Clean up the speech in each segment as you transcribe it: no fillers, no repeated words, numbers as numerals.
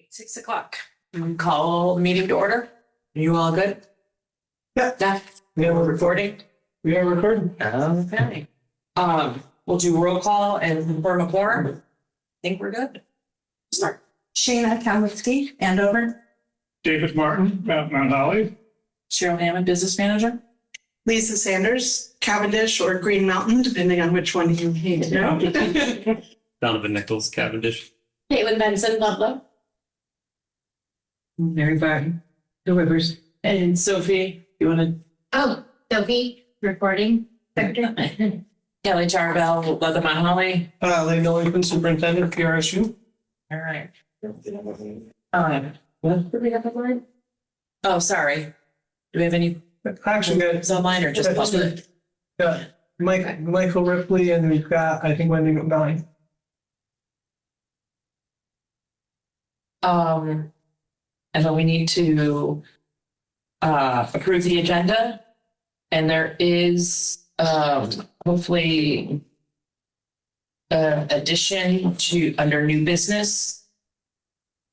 6:00. Call the meeting to order. Are you all good? Yeah. Yeah. We're recording. We are recording. Okay. We'll do roll call and confirm a quorum. I think we're good. Start. Shayna Kalmitsky, Andover. David Martin, Mount Holly. Cheryl Hammond, business manager. Lisa Sanders, Cavendish or Green Mountain, depending on which one you need to know. Donovan Nichols, Cavendish. Caitlin Benson, Ludlow. Mary Barton, The Rivers. And Sophie, you want to? Oh, Sophie, recording. Kelly Charbel, Leather Mount Holly. Lane Open, Superintendent, PRSU. All right. What did we have online? Oh, sorry. Do we have any Actually, is online or just public? Yeah, Michael Ripley, and we've got, I think, Wendy McNally. And then we need to approve the agenda. And there is hopefully addition to under new business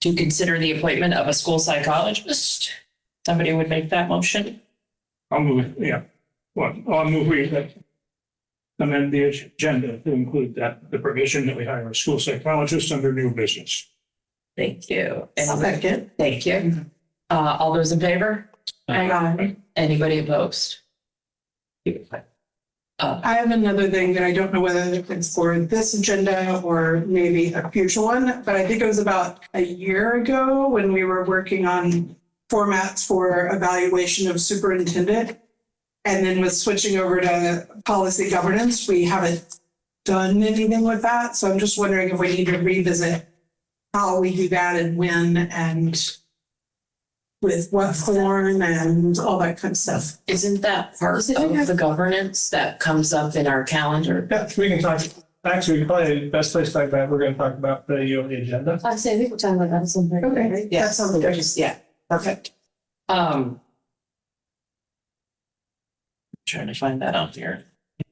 to consider the appointment of a school psychologist. Somebody would make that motion. I'll move it, yeah. Well, I'll move we amend the agenda to include that, the provision that we hire a school psychologist under new business. Thank you. Second. Thank you. All those in favor? Aye. Anybody opposed? I have another thing that I don't know whether it's for this agenda or maybe a future one, but I think it was about a year ago when we were working on formats for evaluation of superintendent. And then with switching over to policy governance, we haven't done anything with that. So I'm just wondering if we need to revisit how we do that and when and with what form and all that kind of stuff. Isn't that part of the governance that comes up in our calendar? Yeah, we can talk, actually, probably the best place to talk about, we're going to talk about the agenda. I say, I think we're talking about that something. Okay. Yeah, That sounds good. yeah, perfect. Trying to find that out here.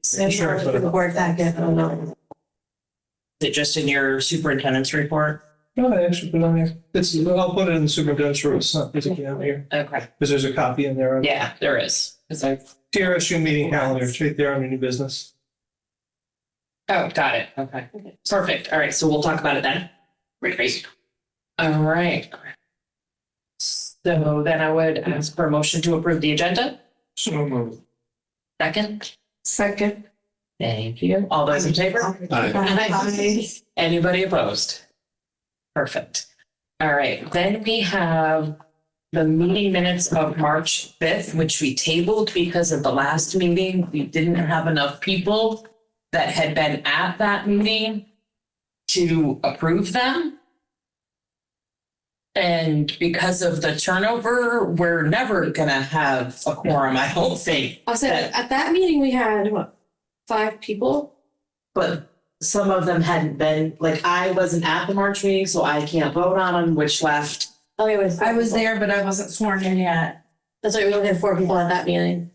Sure. For the board packet. Is it just in your superintendent's report? No, I actually put it on there. I'll put it in the superintendent's rules, it's not physically on here, Okay. because there's a copy in there. Yeah, there is. TRSU meeting calendar, it's right there under new business. Oh, got it. Okay. Perfect. All right. So we'll talk about it then. Great. All right. So then I would ask for a motion to approve the agenda. So moved. Second. Second. Thank you. All those in favor? Aye. Anybody opposed? Perfect. All right. Then we have the meeting minutes of March 5th, which we tabled because of the last meeting. We didn't have enough people that had been at that meeting to approve them. And because of the turnover, we're never going to have a quorum, I don't think. I'll say that at that meeting, we had, what, 5 people? But some of them hadn't been, like, I wasn't at the March meeting, so I can't vote on them, which left. Oh, it was. I was there, but I wasn't sworn in yet. That's why we only had 4 people at that meeting.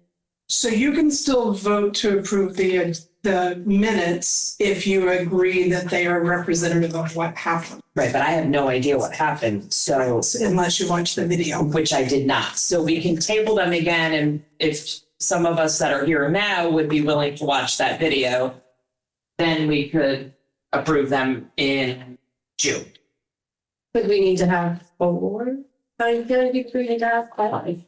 So you can still vote to approve the minutes if you agree that they are representative of what happened, Right, but I have no idea what happened, so, unless you watch the video. which I did not. So we can table them again, and if some of us that are here now would be willing to watch that video, then we could approve them in June. But we need to have 4. I feel like we need to have 5.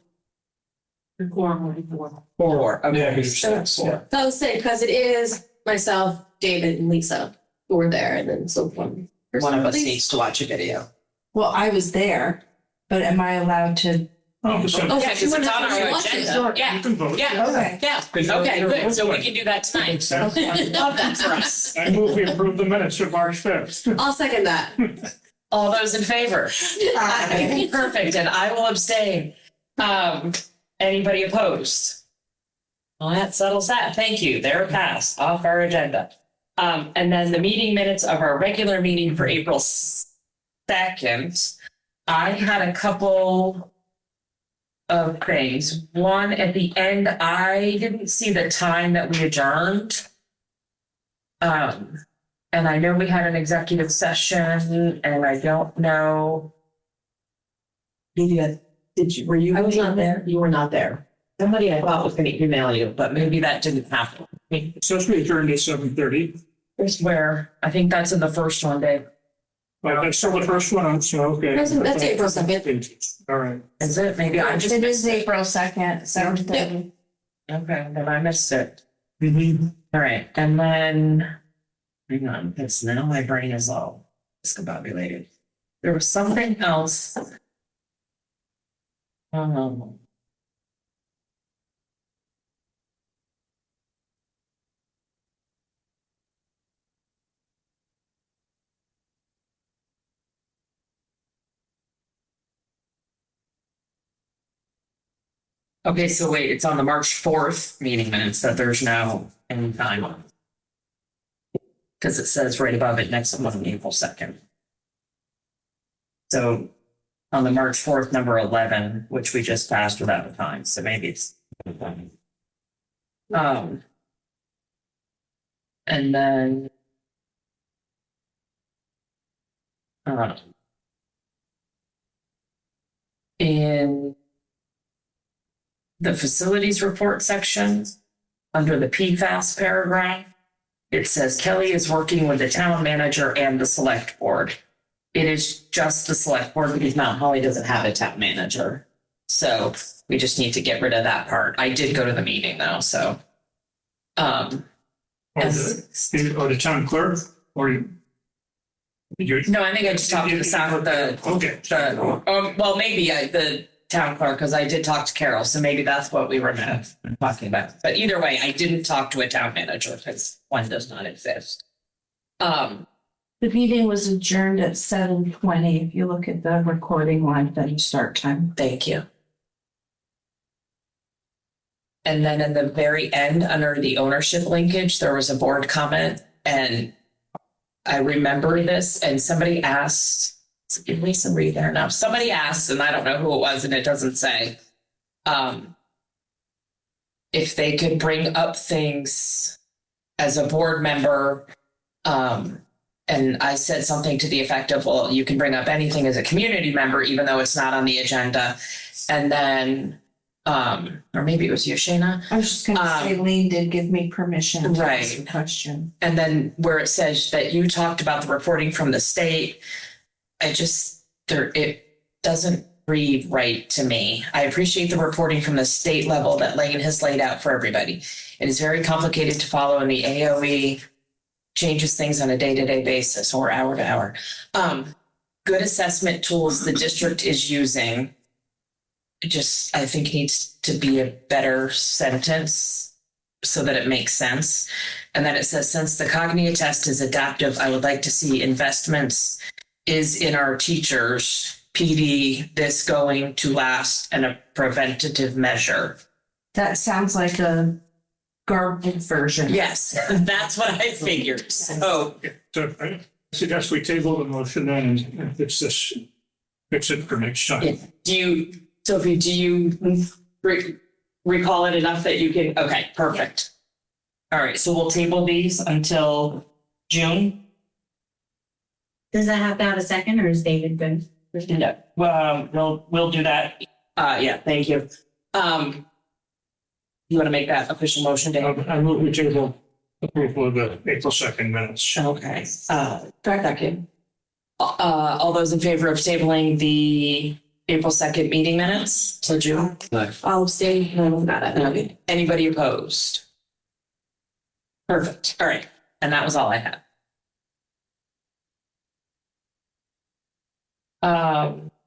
Four, okay. Yeah, So So I was saying, because it is myself, David, and Lisa who were there, and then so one one of us person. needs to watch a video. Well, I was there, but am I allowed to? Oh, so Oh, Yeah, so because you it's wouldn't on have to our watch it. agenda. Yeah, you can vote. yeah, Okay. yeah. Okay, good. So we can do that tonight. Love that for us. I move we approve the minutes of March 5th. I'll second that. All those in favor? Aye. Perfect, and I will abstain. Anybody opposed? Well, that settles that. Thank you. They're passed off our agenda. And then the meeting minutes of our regular meeting for April 2nd. I had a couple of things. One, at the end, I didn't see the time that we adjourned. And I know we had an executive session, and I don't know Were you? I was not there. You were not there. Somebody I thought was gonna email you, but maybe that didn't happen. It's supposed to be adjourned at 7:30. Here's where, I think that's in the first one, Dave. Well, that's still the first one, so, okay. That's April 2nd. All right. Is it? Maybe I just. It is April 2nd, 7:30. Okay, then I missed it. Mm-hmm. All right, and then, hang on, because now my brain is all discombobulated. There was something else. Um. Okay, so wait, it's on the March 4th meeting minutes that there's no any time on. Because it says right above it, next one, April 2nd. So on the March 4th, number 11, which we just passed without a time, so maybe it's. And then. In the facilities report section, under the PFAS paragraph, it says Kelly is working with the town manager and the select board. It is just the select board because Mount Holly doesn't have a town manager. So we just need to get rid of that part. I did go to the meeting though, so. Or the town clerk, or you? No, I think I just talked to Okay. well, maybe the town clerk, because I did talk to Carol, so maybe that's what we were talking about. But either way, I didn't talk to a town manager because one does not exist. The meeting was adjourned at 7:20. If you look at the recording line, then start time. Thank you. And then in the very end, under the ownership linkage, there was a board comment, and I remember this, and somebody asked, give me some read there now. Somebody asked, and I don't know who it was, and it doesn't say, if they could bring up things as a board member. And I said something to the effect of, well, you can bring up anything as a community member, even though it's not on the agenda. And then, or maybe it was you, Shayna. I was just gonna say, Lean did give me permission to ask a Right. question. And then where it says that you talked about the reporting from the state, it doesn't read right to me. I appreciate the reporting from the state level that Lane has laid out for everybody. It is very complicated to follow, and the AOE changes things on a day-to-day basis or hour to hour. Good assessment tools the district is using. I think needs to be a better sentence so that it makes sense. And then it says, since the cognitive test is adaptive, I would like to see investments is in our teachers, PD, this going to last, and a preventative measure. That sounds like a garbled version. Yes, that's what I figured. So, So I suggest we table the motion then and fix it for next time. Sophie, do you recall it enough that you can, okay, perfect. All right, so we'll table these until June. Does that have to have a second, or is David good? No, well, we'll do that. Yeah, thank you. You want to make that official motion, Dave? I move we table approval of the April 2nd minutes. Okay, second. All those in favor of tabling the April 2nd meeting minutes till June? I'll abstain. Got it. Okay. Anybody opposed? Perfect. All right. And that was all I had.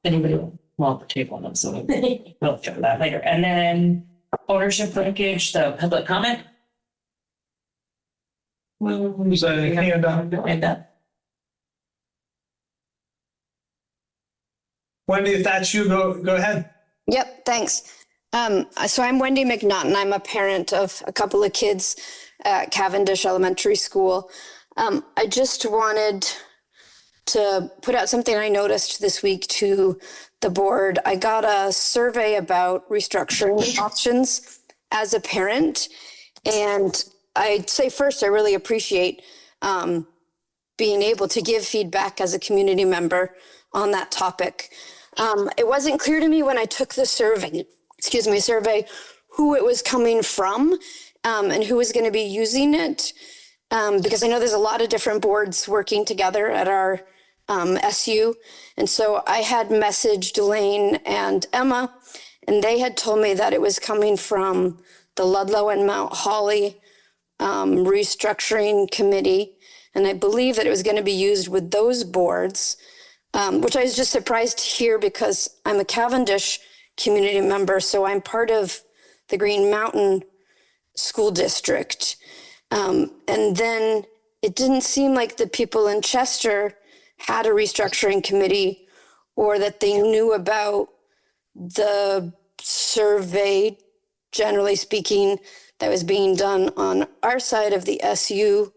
Anybody want the table them, so we'll show that later. And then ownership linkage, the public comment. Who's a hand up? And Wendy, if that's you, go ahead. Yep, thanks. So I'm Wendy McNaughton. I'm a parent of a couple of kids at Cavendish Elementary School. I just wanted to put out something I noticed this week to the board. I got a survey about restructuring options as a parent. And I'd say first, I really appreciate being able to give feedback as a community member on that topic. It wasn't clear to me when I took the survey, who it was coming from, and who was going to be using it. Because I know there's a lot of different boards working together at our SU. And so I had messaged Elaine and Emma, and they had told me that it was coming from the Ludlow and Mount Holly restructuring committee. And I believe that it was going to be used with those boards, which I was just surprised to hear because I'm a Cavendish community member. So I'm part of the Green Mountain School District. And then it didn't seem like the people in Chester had a restructuring committee or that they knew about the survey, generally speaking, that was being done on our side of the SU.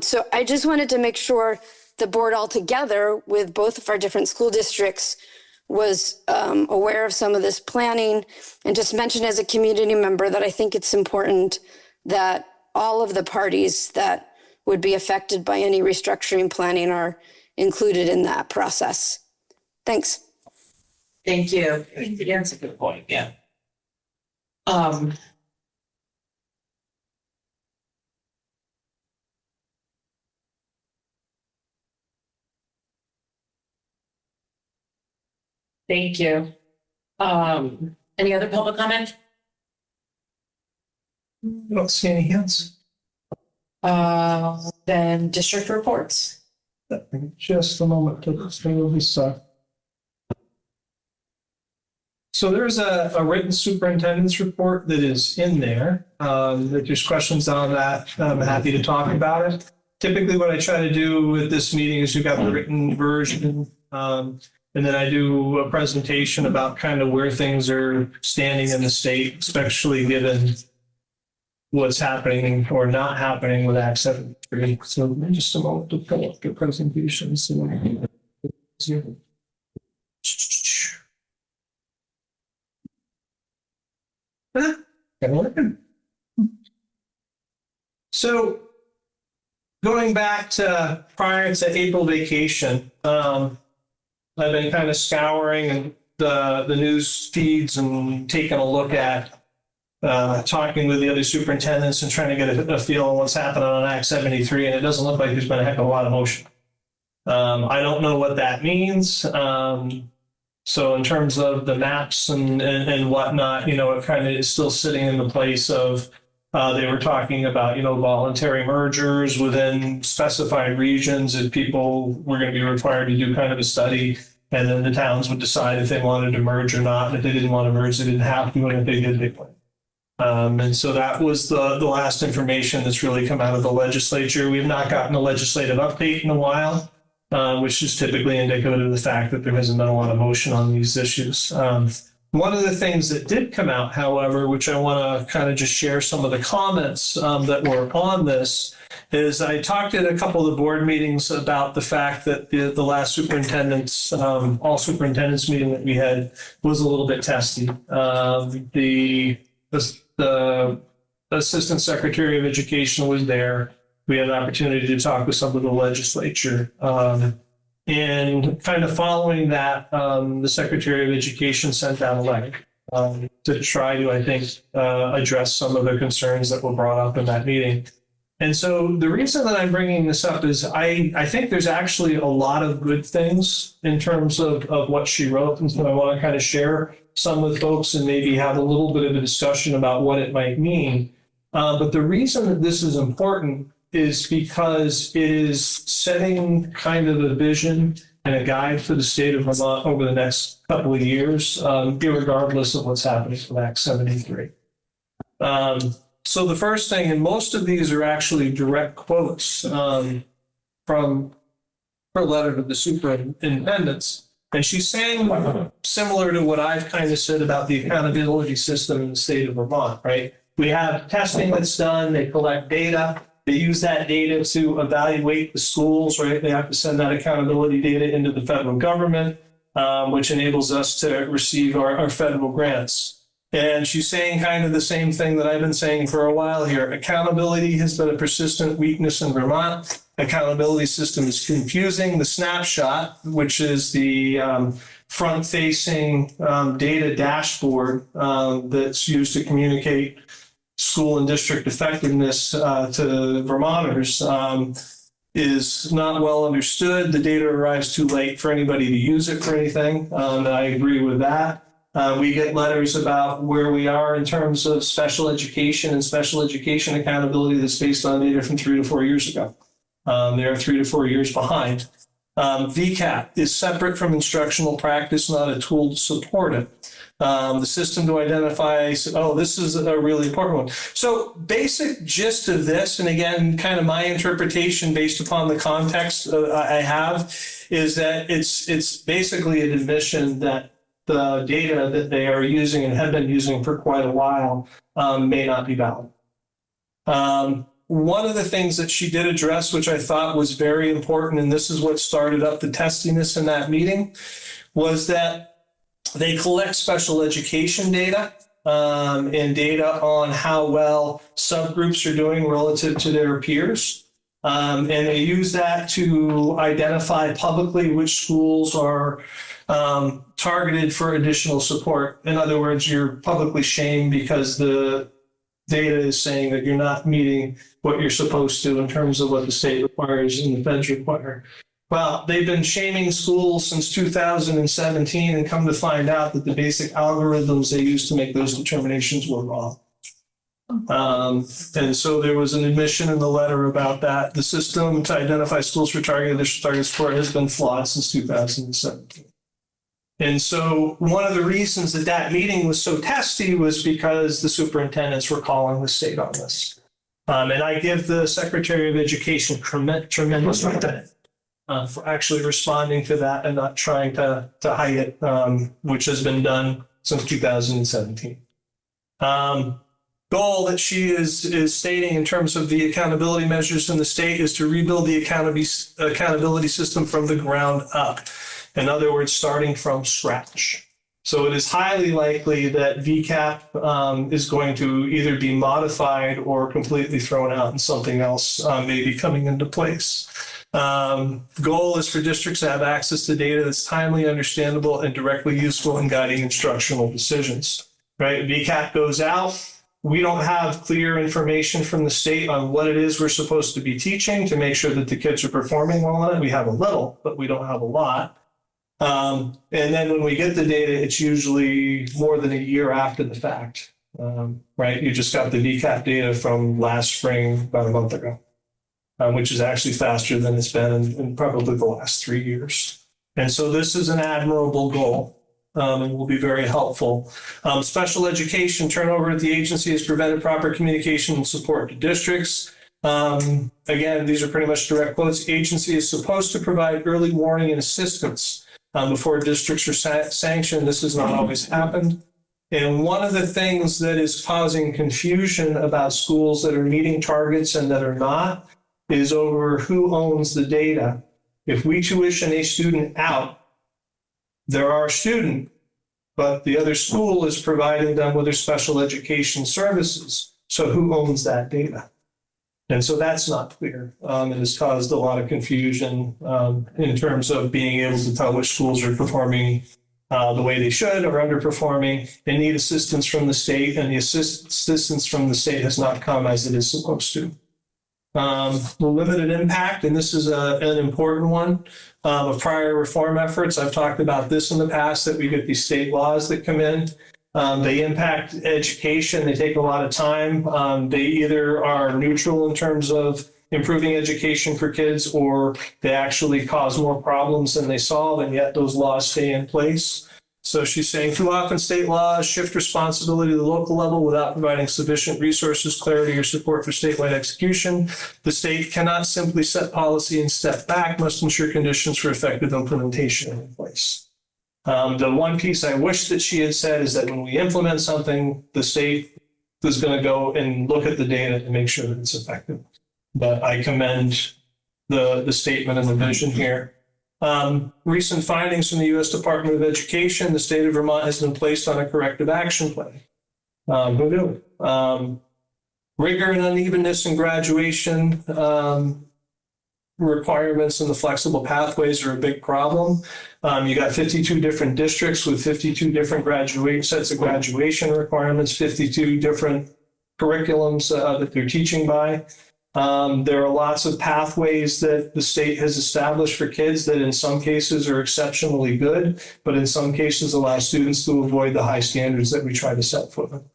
So I just wanted to make sure the board altogether with both of our different school districts was aware of some of this planning, and just mention as a community member that I think it's important that all of the parties that would be affected by any restructuring planning are included in that process. Thanks. Thank you. Yeah, that's a good point, yeah. Thank you. Any other public comment? I don't see any hands. Then district reports. Just a moment to stay with Lisa. So there's a written superintendent's report that is in there. If there's questions on that, I'm happy to talk about it. Typically what I try to do with this meeting is you've got the written version, and then I do a presentation about kind of where things are standing in the state, especially given what's happening or not happening with Act 73. So just a moment to pull up the presentation. So going back to prior to April vacation, I've been kind of scouring the news feeds and taking a look at talking with the other superintendents and trying to get a feel on what's happening on Act 73, and it doesn't look like there's been a heck of a lot of motion. I don't know what that means. So in terms of the maps and whatnot, it kind of is still sitting in the place of they were talking about, voluntary mergers within specified regions, and people were going to be required to do kind of a study, and then the towns would decide if they wanted to merge or not. And if they didn't want to merge, they didn't have to, and if they did, they would. And so that was the last information that's really come out of the legislature. We've not gotten a legislative update in a while, which is typically indicative of the fact that there hasn't been a lot of motion on these issues. One of the things that did come out, however, which I want to kind of just share some of the comments that were on this, is I talked at a couple of the board meetings about the fact that the last superintendent's, all superintendents meeting that we had was a little bit testy. The Assistant Secretary of Education was there. We had an opportunity to talk with some of the legislature. And kind of following that, the Secretary of Education sent out a letter to try to, I think, address some of the concerns that were brought up in that meeting. And so the reason that I'm bringing this up is I think there's actually a lot of good things in terms of what she wrote. And so I want to kind of share some with folks and maybe have a little bit of a discussion about what it might mean. But the reason that this is important is because it is setting kind of a vision and a guide for the state of Vermont over the next couple of years, irregardless of what's happening with Act 73. So the first thing, and most of these are actually direct quotes from her letter to the superintendents. And she's saying similar to what I've kind of said about the accountability system in the state of Vermont, right? We have testing that's done, they collect data, they use that data to evaluate the schools, right? They have to send that accountability data into the federal government, which enables us to receive our federal grants. And she's saying kind of the same thing that I've been saying for a while here. Accountability has been a persistent weakness in Vermont. accountability system is confusing. The snapshot, which is the front-facing data dashboard that's used to communicate school and district effectiveness to Vermonters, is not well understood. The data arrives too late for anybody to use it for anything. I agree with that. We get letters about where we are in terms of special education and special education accountability that's based on data from 3 to 4 years ago. They're 3 to 4 years behind. VCAP is separate from instructional practice, not a tool to support it. The system to identify, oh, this is a really important one. So basic gist of this, and again, kind of my interpretation based upon the context I have, is that it's basically an admission that the data that they are using and have been using for quite a while may not be valid. One of the things that she did address, which I thought was very important, and this is what started up the testiness in that meeting, was that they collect special education data and data on how well subgroups are doing relative to their peers. And they use that to identify publicly which schools are targeted for additional support. In other words, you're publicly shamed because the data is saying that you're not meeting what you're supposed to in terms of what the state requires and the feds require. Well, they've been shaming schools since 2017 and come to find out that the basic algorithms they used to make those determinations were wrong. And so there was an admission in the letter about that. The system to identify schools for targeted support has been flawed since 2017. And so one of the reasons that that meeting was so testy was because the superintendents were calling the state on this. And I give the Secretary of Education tremendous credit for actually responding to that and not trying to hide it, which has been done since 2017. Goal that she is stating in terms of the accountability measures in the state is to rebuild the accountability system from the ground up. In other words, starting from scratch. So it is highly likely that VCAP is going to either be modified or completely thrown out and something else may be coming into place. Goal is for districts to have access to data that's timely, understandable, and directly useful in guiding instructional decisions. Right? VCAP goes out. We don't have clear information from the state on what it is we're supposed to be teaching to make sure that the kids are performing well on it. We have a little, but we don't have a lot. And then when we get the data, it's usually more than a year after the fact, right? You just got the VCAP data from last spring, about a month ago, which is actually faster than it's been in probably the last 3 years. And so this is an admirable goal and will be very helpful. Special education turnover at the agency has prevented proper communication and support to districts. Again, these are pretty much direct quotes. Agency is supposed to provide early warning and assistance before districts are sanctioned. This has not always happened. And one of the things that is causing confusion about schools that are meeting targets and that are not is over who owns the data. If we tuition a student out, they're our student, but the other school is providing them with their special education services. So who owns that data? And so that's not clear. It has caused a lot of confusion in terms of being able to tell which schools are performing the way they should or underperforming. They need assistance from the state, and the assistance from the state has not come as it is supposed to. The limited impact, and this is an important one, of prior reform efforts. I've talked about this in the past, that we get these state laws that come in. They impact education. They take a lot of time. They either are neutral in terms of improving education for kids, or they actually cause more problems than they solve, and yet those laws stay in place. So she's saying too often state laws shift responsibility to the local level without providing sufficient resources, clarity, or support for statewide execution. The state cannot simply set policy and step back, must ensure conditions for effective implementation are in place. The one piece I wish that she had said is that when we implement something, the state is going to go and look at the data to make sure that it's effective. But I commend the statement and the vision here. Recent findings from the U.S. Department of Education, the state of Vermont has been placed on a corrective action plan. Rigor and unevenness in graduation requirements and the flexible pathways are a big problem. You got 52 different districts with 52 different sets of graduation requirements, 52 different curriculums that they're teaching by. There are lots of pathways that the state has established for kids that in some cases are exceptionally good, but in some cases allow students to avoid the high standards that we try to set for them.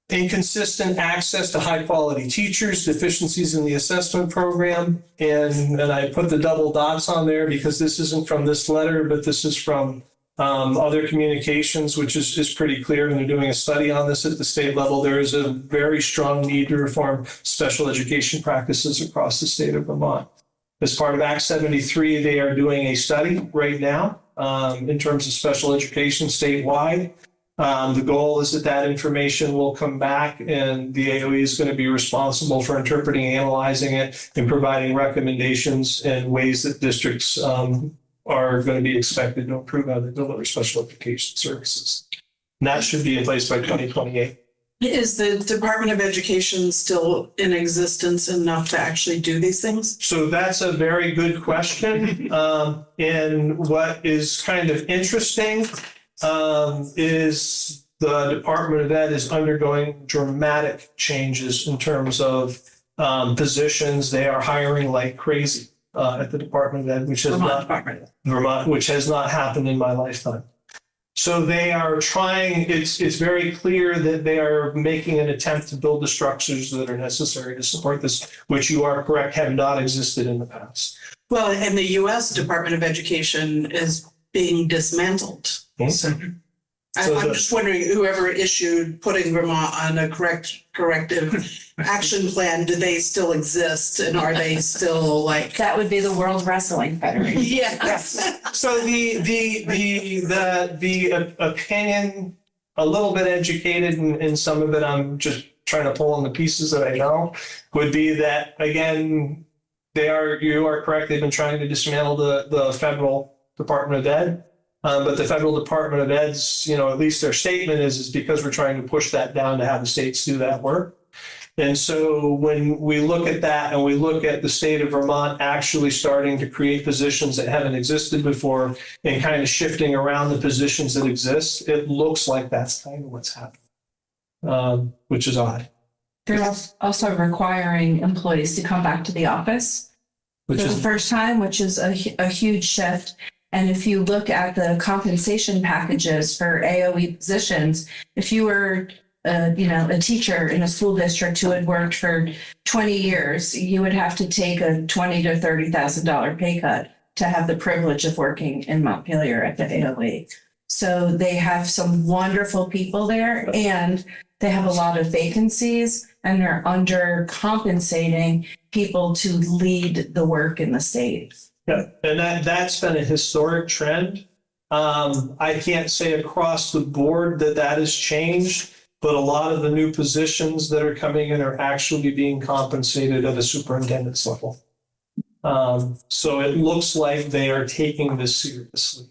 Inconsistent access to high quality teachers, deficiencies in the assessment program. And I put the double dots on there because this isn't from this letter, but this is from other communications, which is pretty clear. And they're doing a study on this at the state level. There is a very strong need to reform special education practices across the state of Vermont. As part of Act 73, they are doing a study right now in terms of special education statewide. The goal is that information will come back and the AOE is going to be responsible for interpreting, analyzing it, and providing recommendations and ways that districts are going to be expected to improve how they deliver special education services. And that should be in place by 2028. Is the Department of Education still in existence enough to actually do these things? So that's a very good question. And what is kind of interesting is the Department of Ed is undergoing dramatic changes in terms of positions. They are hiring like crazy at the Department of Ed, which has which has not happened in my lifetime. So they are trying, it's very clear that they are making an attempt to build the structures that are necessary to support this, which you are correct, have not existed in the past. Well, and the US Department of Education is being dismantled. So I'm just wondering, whoever issued putting Vermont on a corrective action plan, do they still exist and are they still like? That would be the World Wrestling Federation. Yes. So the opinion, a little bit educated and some of it I'm just trying to pull on the pieces that I know, would be that again, you are correct, they've been trying to dismantle the federal Department of Ed. But the federal Department of Ed's, at least their statement is because we're trying to push that down to have the states do that work. And so when we look at that and we look at the state of Vermont actually starting to create positions that haven't existed before and kind of shifting around the positions that exist, it looks like that's kind of what's happening, which is odd. They're also requiring employees to come back to the office for the first time, which is a huge shift. And if you look at the compensation packages for AOE positions, if you were, a teacher in a school district who had worked for 20 years, you would have to take a $20,000 to $30,000 pay cut to have the privilege of working in Montpelier at the AOE. So they have some wonderful people there and they have a lot of vacancies and they're undercompensating people to lead the work in the state. Yeah, and that's been a historic trend. I can't say across the board that has changed, but a lot of the new positions that are coming in are actually being compensated at a superintendent's level. So it looks like they are taking this seriously.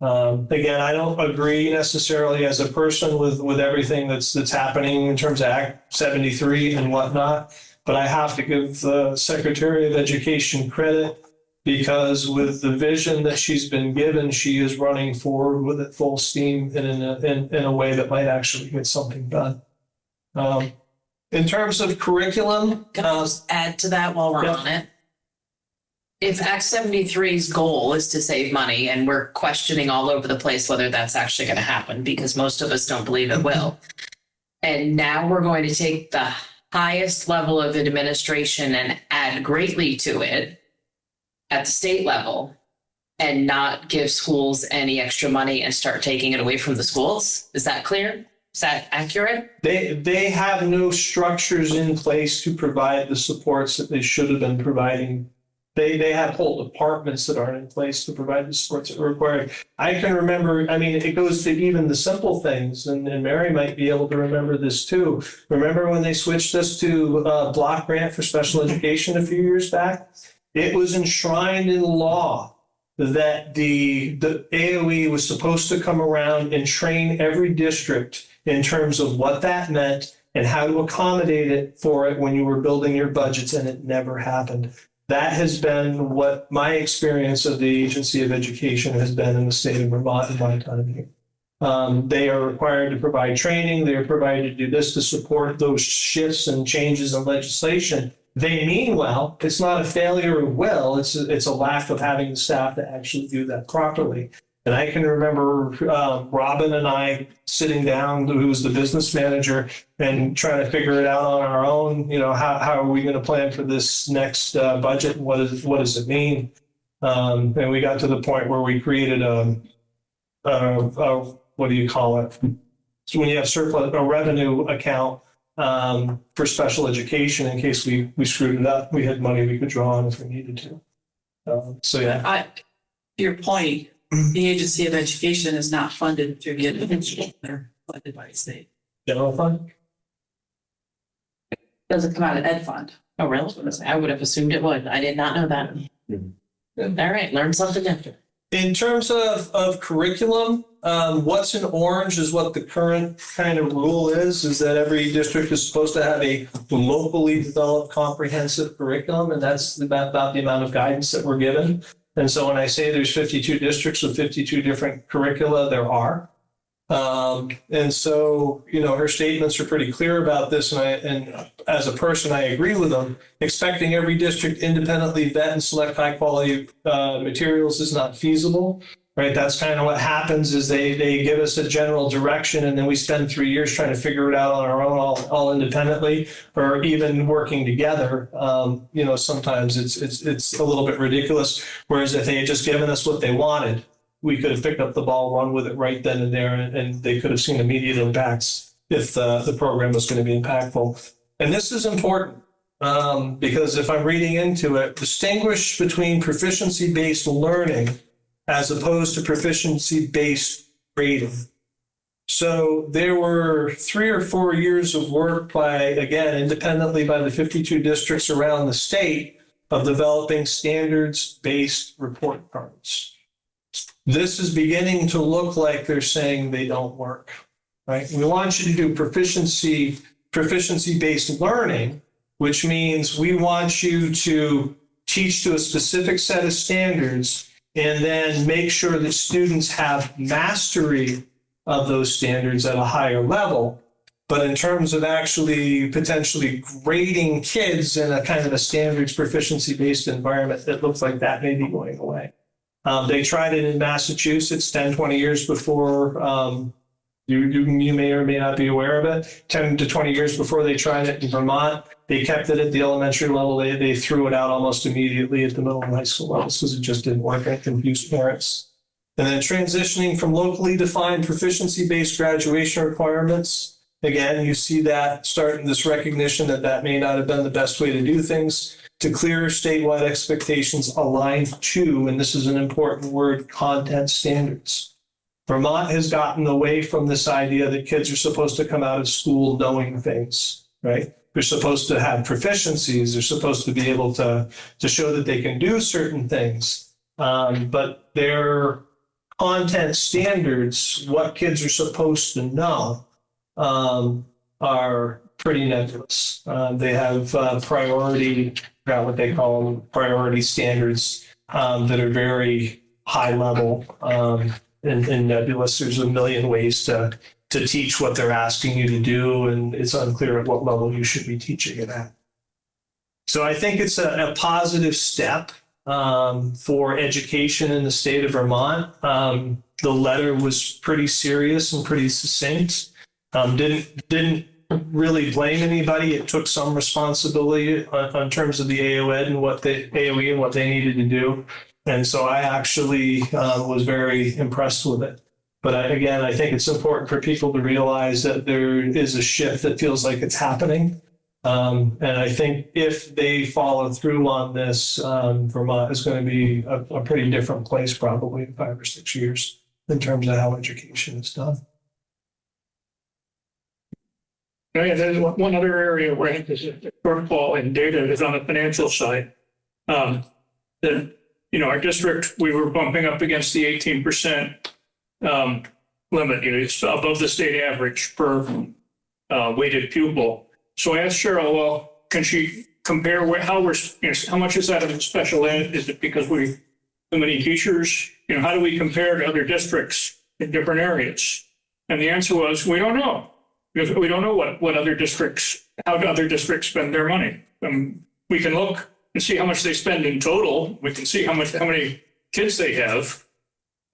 Again, I don't agree necessarily as a person with everything that's happening in terms of Act 73 and whatnot, but I have to give the Secretary of Education credit because with the vision that she's been given, she is running forward with it full steam and in a way that might actually get something done. In terms of curriculum, Can I just add to that while we're Yeah. on it? If Act 73's goal is to save money, and we're questioning all over the place whether that's actually going to happen because most of us don't believe it will. And now we're going to take the highest level of administration and add greatly to it at the state level and not give schools any extra money and start taking it away from the schools. Is that clear? Is that accurate? they have no structures in place to provide the supports that they should have been providing. They have whole departments that aren't in place to provide the supports that are required. I can remember, it goes to even the simple things, and Mary might be able to remember this too. Remember when they switched us to block grant for special education a few years back? It was enshrined in law that the AOE was supposed to come around and train every district in terms of what that meant and how to accommodate it for it when you were building your budgets, and it never happened. That has been what my experience of the Agency of Education has been in the state of Vermont in my time here. They are required to provide training. They are provided to do this to support those shifts and changes in legislation. They mean well. It's not a failure of will. It's a lack of having the staff to actually do that properly. And I can remember Robin and I sitting down, who was the business manager, and trying to figure it out on our own. You know, how are we going to plan for this next budget? And what does it mean? And we got to the point where we created what do you call it? So when you have surplus, a revenue account for special education in case we screwed it up, we had money we could draw on if we needed to. So yeah. To your point, the Agency of Education is not funded through the individual, they're funded by the state. General fund? Doesn't come out of ed fund. Oh, really? I would have assumed it would. I did not know that. All right, learn something new. In terms of curriculum, what's in orange is what the current kind of rule is that every district is supposed to have a locally developed comprehensive curriculum, and that's about the amount of guidance that we're given. And so when I say there's 52 districts with 52 different curricula, there are. And so, you know, her statements are pretty clear about this. And as a person, I agree with them. Expecting every district independently vet and select high quality materials is not feasible, right? That's kind of what happens is they give us a general direction and then we spend 3 years trying to figure it out on our own, all independently, or even working together. You know, sometimes it's a little bit ridiculous. Whereas if they had just given us what they wanted, we could have picked up the ball, run with it right then and there, and they could have seen immediate impacts if the program was going to be impactful. And this is important because if I'm reading into it, distinguish between proficiency-based learning as opposed to proficiency-based grading. So there were 3 or 4 years of work by, again, independently by the 52 districts around the state of developing standards-based report cards. This is beginning to look like they're saying they don't work, right? We want you to do proficiency-based learning, which means we want you to teach to a specific set of standards and then make sure that students have mastery of those standards at a higher level. But in terms of actually potentially grading kids in a kind of a standards proficiency-based environment, it looks like that may be going away. They tried it in Massachusetts 10, 20 years before, you may or may not be aware of it, 10 to 20 years before they tried it in Vermont. They kept it at the elementary level. They threw it out almost immediately at the middle and high school levels because it just didn't work and it confused parents. And then transitioning from locally defined proficiency-based graduation requirements. Again, you see that starting this recognition that may not have been the best way to do things, to clear statewide expectations aligned to, and this is an important word, content standards. Vermont has gotten away from this idea that kids are supposed to come out of school knowing things, right? They're supposed to have proficiencies. They're supposed to be able to show that they can do certain things. But their content standards, what kids are supposed to know, are pretty nebulous. They have priority, I forgot what they call them, priority standards that are very high level and nebulous. There's a million ways to teach what they're asking you to do, and it's unclear at what level you should be teaching it at. So I think it's a positive step for education in the state of Vermont. The letter was pretty serious and pretty succinct. Didn't really blame anybody. It took some responsibility on terms of the AOE and what they needed to do. And so I actually was very impressed with it. But I think it's important for people to realize that there is a shift that feels like it's happening. And I think if they follow through on this, Vermont is going to be a pretty different place probably in 5 or 6 years in terms of how education is done. And then one other area where there's a shortfall in data is on the financial side. Our district, we were bumping up against the 18% limit. It's above the state average per weighted pupil. So I asked Cheryl, well, can she compare how we're, how much is that of special ed? Is it because we, too many teachers? How do we compare to other districts in different areas? And the answer was, we don't know. Because we don't know what other districts, how other districts spend their money. We can look and see how much they spend in total. We can see how many kids they have.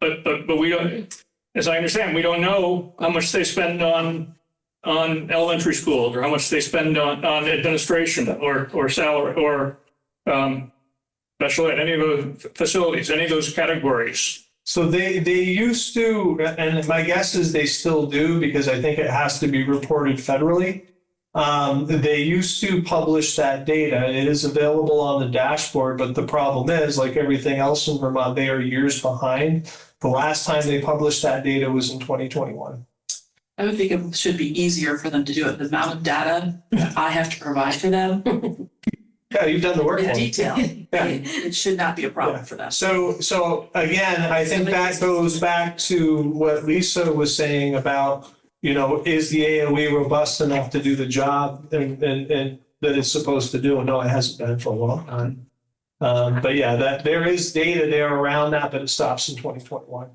But we don't, as I understand, we don't know how much they spend on elementary schools, or how much they spend on administration or salary or special ed, any of those facilities, any of those categories. So they used to, and my guess is they still do, because I think it has to be reported federally. They used to publish that data. It is available on the dashboard, but the problem is, like everything else in Vermont, they are years behind. The last time they published that data was in 2021. I would think it should be easier for them to do it. The amount of data that I have to provide for them Yeah, you've done the work. in for them. detail. It should not be a problem for them. So again, I think that goes back to what Lisa was saying about, is the AOE robust enough to do the job and that it's supposed to do? And no, it hasn't been for a long time. But yeah, that there is data there around that, but it stops in 2021.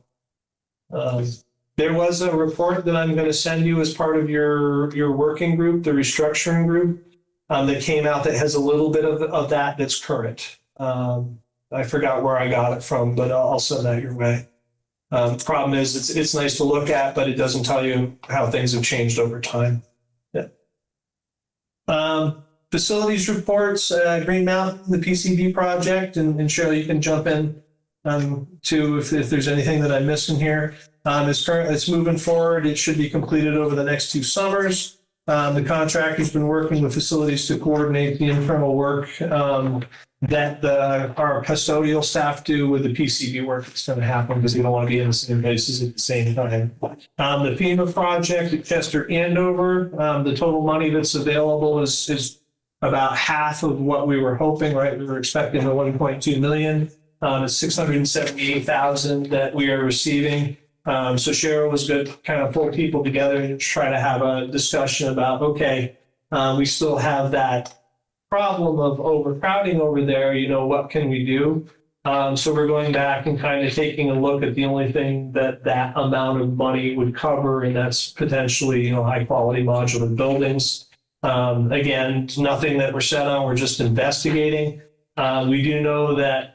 There was a report that I'm going to send you as part of your working group, the restructuring group, that came out that has a little bit of that's current. I forgot where I got it from, but I'll send that your way. Problem is, it's nice to look at, but it doesn't tell you how things have changed over time. Yeah. Facilities reports, Green Mountain, the PCB project, and Cheryl, you can jump in too if there's anything that I missed in here. It's moving forward. It should be completed over the next 2 summers. The contractor's been working with facilities to coordinate the internal work that our custodial staff do with the PCB work that's going to happen, because they don't want to be in the same places at the same time. The FEMA project at Chester Andover, the total money that's available is about half of what we were hoping, right? We were expecting the 1.2 million. It's 678,000 that we are receiving. So Cheryl was good to kind of pull people together and try to have a discussion about, okay, we still have that problem of overcrowding over there, what can we do? So we're going back and kind of taking a look at the only thing that amount of money would cover, and that's potentially, high quality modular buildings. Again, nothing that we're set on, we're just investigating. We do know that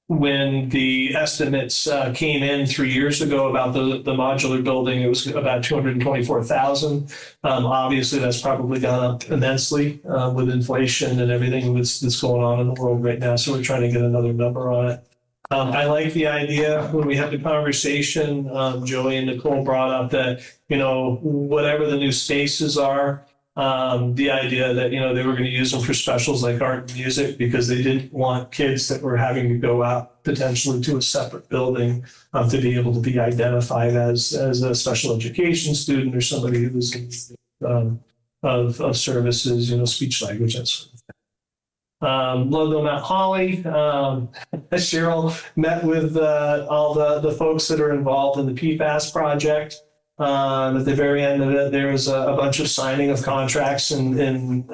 when the estimates came in 3 years ago about the modular building, it was about 224,000. Obviously, that's probably gone up immensely with inflation and everything that's going on in the world right now. So we're trying to get another number on it. I like the idea when we had the conversation, Joey and Nicole brought up that, whatever the new spaces are, the idea that, they were going to use them for specials like art and music, because they didn't want kids that were having to go out potentially to a separate building to be able to be identified as a special education student or somebody who was in of services, speech language, that sort of thing. Ludlow Mount Holly, Cheryl met with all the folks that are involved in the PFAS project. At the very end of it, there was a bunch of signing of contracts and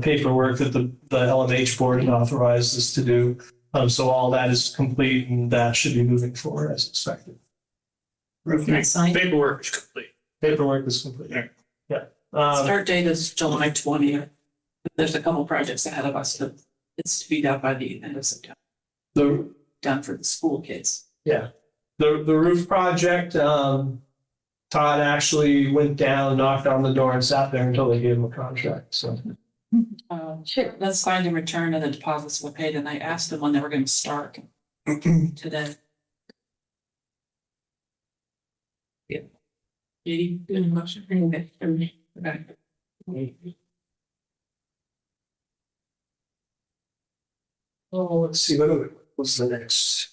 paperwork that the LMH board had authorized us to do. So all that is complete, and that should be moving forward as expected. Paperwork is complete. Paperwork is complete. Yeah. Start date is July 20th. There's a couple projects ahead of us, but it's to be done by the end of September. Done for the school kids. Yeah. The roof project, Todd actually went down, knocked on the door, and sat there until they gave him a contract. So That's signed and returned, and the deposits were paid, and I asked them when they were going to start today. Yeah. Katie, good motion. Okay. Oh, let's see, what's the next?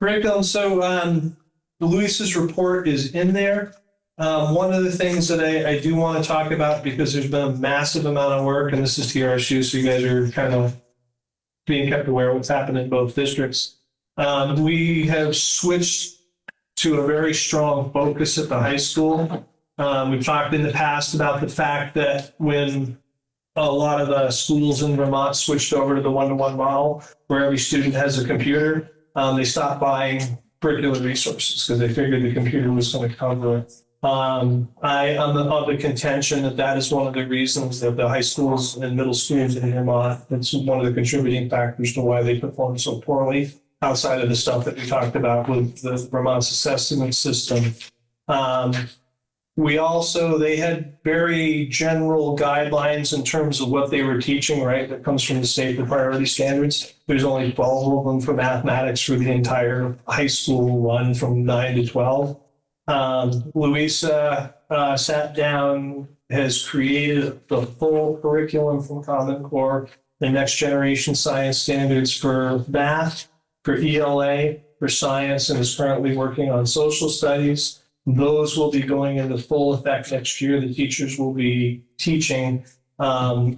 Curriculum. So Luis's report is in there. One of the things that I do want to talk about, because there's been a massive amount of work, and this is TRSU, so you guys are kind of being kept aware of what's happening in both districts. We have switched to a very strong focus at the high school. We've talked in the past about the fact that when a lot of the schools in Vermont switched over to the one-to-one model where every student has a computer. They stopped buying curricular resources because they figured the computer was going to cover it. I'm of the contention that that is one of the reasons that the high schools and middle schools in Vermont, it's one of the contributing factors to why they perform so poorly outside of the stuff that we talked about with the Vermont's assessment system. They had very general guidelines in terms of what they were teaching, right? That comes from the state, the priority standards. There's only 12 of them for mathematics for the entire high school run from 9 to 12. Louisa sat down, has created the full curriculum from Common Core, the next generation science standards for math, for ELA, for science, and is currently working on social studies. Those will be going into full effect next year. The teachers will be teaching from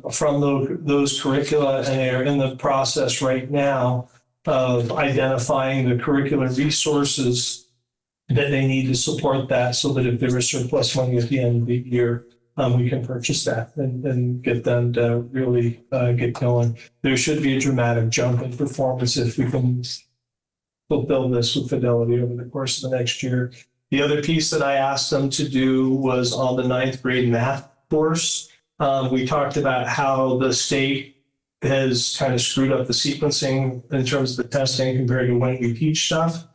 those curricula, and they're in the process right now of identifying the curricular resources that they need to support that, so that if there is surplus money at the end of the year, we can purchase that and get them to really get going. There should be a dramatic jump in performance if we can fulfill this with fidelity over the course of the next year. The other piece that I asked them to do was on the 9th grade math course. We talked about how the state has kind of screwed up the sequencing in terms of the testing compared to when we teach stuff.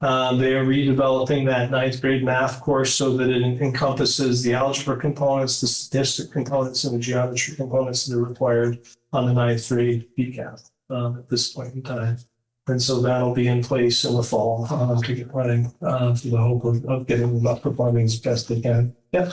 They are redeveloping that 9th grade math course so that it encompasses the algebra components, the statistic components, and the geometry components that are required on the 9th grade BCAP at this point in time. And so that'll be in place in the fall to get running for the hope of getting them up performing as best they can. Yeah.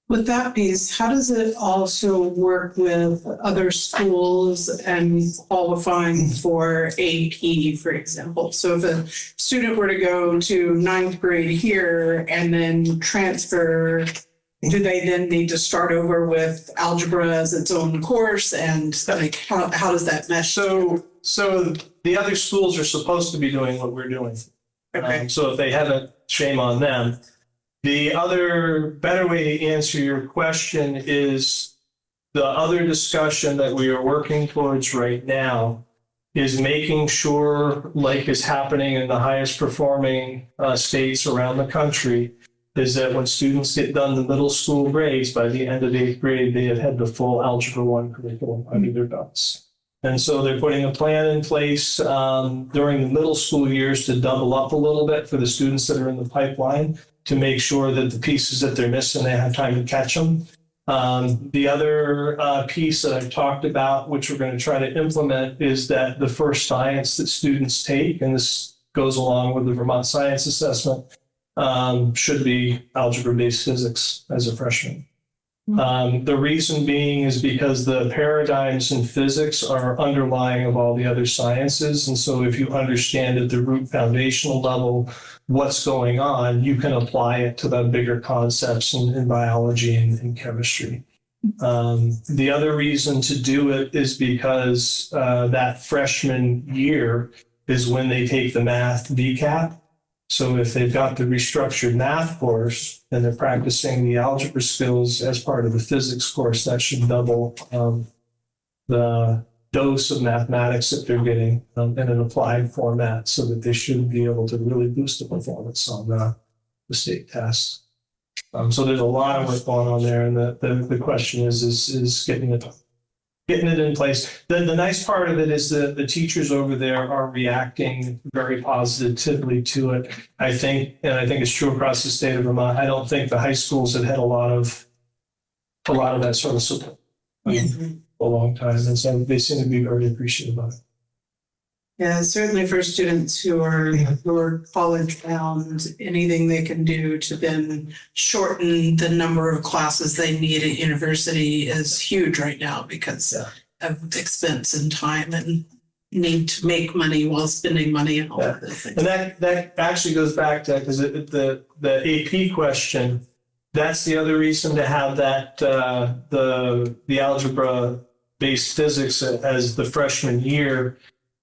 With that piece, how does it also work with other schools and qualifying for AP, for example? So if a student were to go to 9th grade here and then transfer, do they then need to start over with algebra as its own course? And like, how does that mesh? So the other schools are supposed to be doing what we're doing. Okay. So if they haven't, shame on them. The other better way to answer your question is the other discussion that we are working towards right now is making sure, like is happening in the highest performing states around the country, is that when students get done the middle school grades, by the end of 8th grade, they have had the full Algebra 1 curriculum under their belts. And so they're putting a plan in place during the middle school years to double up a little bit for the students that are in the pipeline to make sure that the pieces that they're missing, they have time to catch them. The other piece that I've talked about, which we're going to try to implement, is that the first science that students take, and this goes along with the Vermont Science Assessment, should be algebra-based physics as a freshman. The reason being is because the paradigms in physics are underlying of all the other sciences. And so if you understand at the root foundational level what's going on, you can apply it to the bigger concepts in biology and chemistry. The other reason to do it is because that freshman year is when they take the math VCAP. So if they've got the restructured math course and they're practicing the algebra skills as part of the physics course, that should double the dose of mathematics that they're getting in an applied format, so that they should be able to really boost the performance on the state tests. So there's a lot of work going on there, and the question is getting it in place. The nice part of it is that the teachers over there are reacting very positively to it. I think it's true across the state of Vermont. I don't think the high schools have had a lot of that sort of support for a long time, and so they seem to be very appreciative of it. Yeah, certainly for students who are college bound, anything they can do to then shorten the number of classes they need at university is huge right now because of expense and time and need to make money while spending money and all of this. And that actually goes back to, because the AP question, that's the other reason to have that the algebra based physics as the freshman year,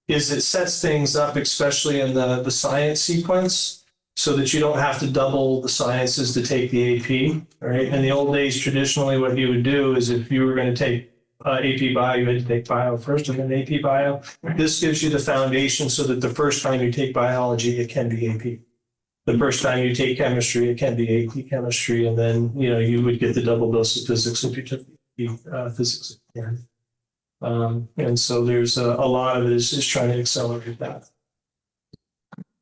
is it sets things up, especially in the science sequence, so that you don't have to double the sciences to take the AP, right? In the old days, traditionally, what you would do is if you were going to take AP Bio, you had to take bio first and then AP Bio. This gives you the foundation so that the first time you take biology, it can be AP. The first time you take chemistry, it can be AP chemistry, and then, you would get the double dose of physics if you took physics again. And so there's a lot of it is just trying to accelerate that.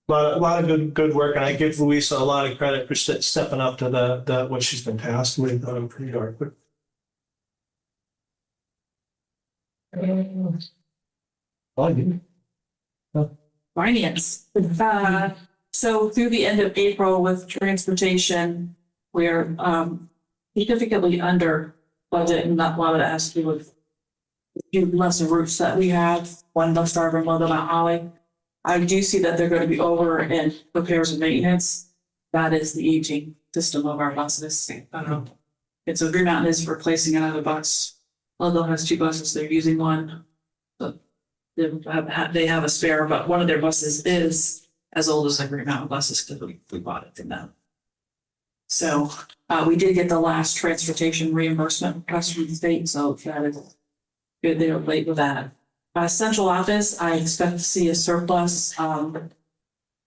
A lot of good work, and I give Louisa a lot of credit for stepping up to the what she's been tasked with pretty darn quick. Finance. So through the end of April with transportation, we're significantly under budget, and not a lot of that has to do with a few lesser routes that we have, one bus driver and one Mount Holly. I do see that they're going to be over in repairs and maintenance. That is the aging system of our buses. It's Green Mountain is replacing another bus. Ludlow has 2 buses, they're using one. But they have a spare, but one of their buses is as old as the Green Mountain buses because we bought it from them. So we did get the last transportation reimbursement request from the state, so that is good. They were late with that. Central office, I expect to see a surplus.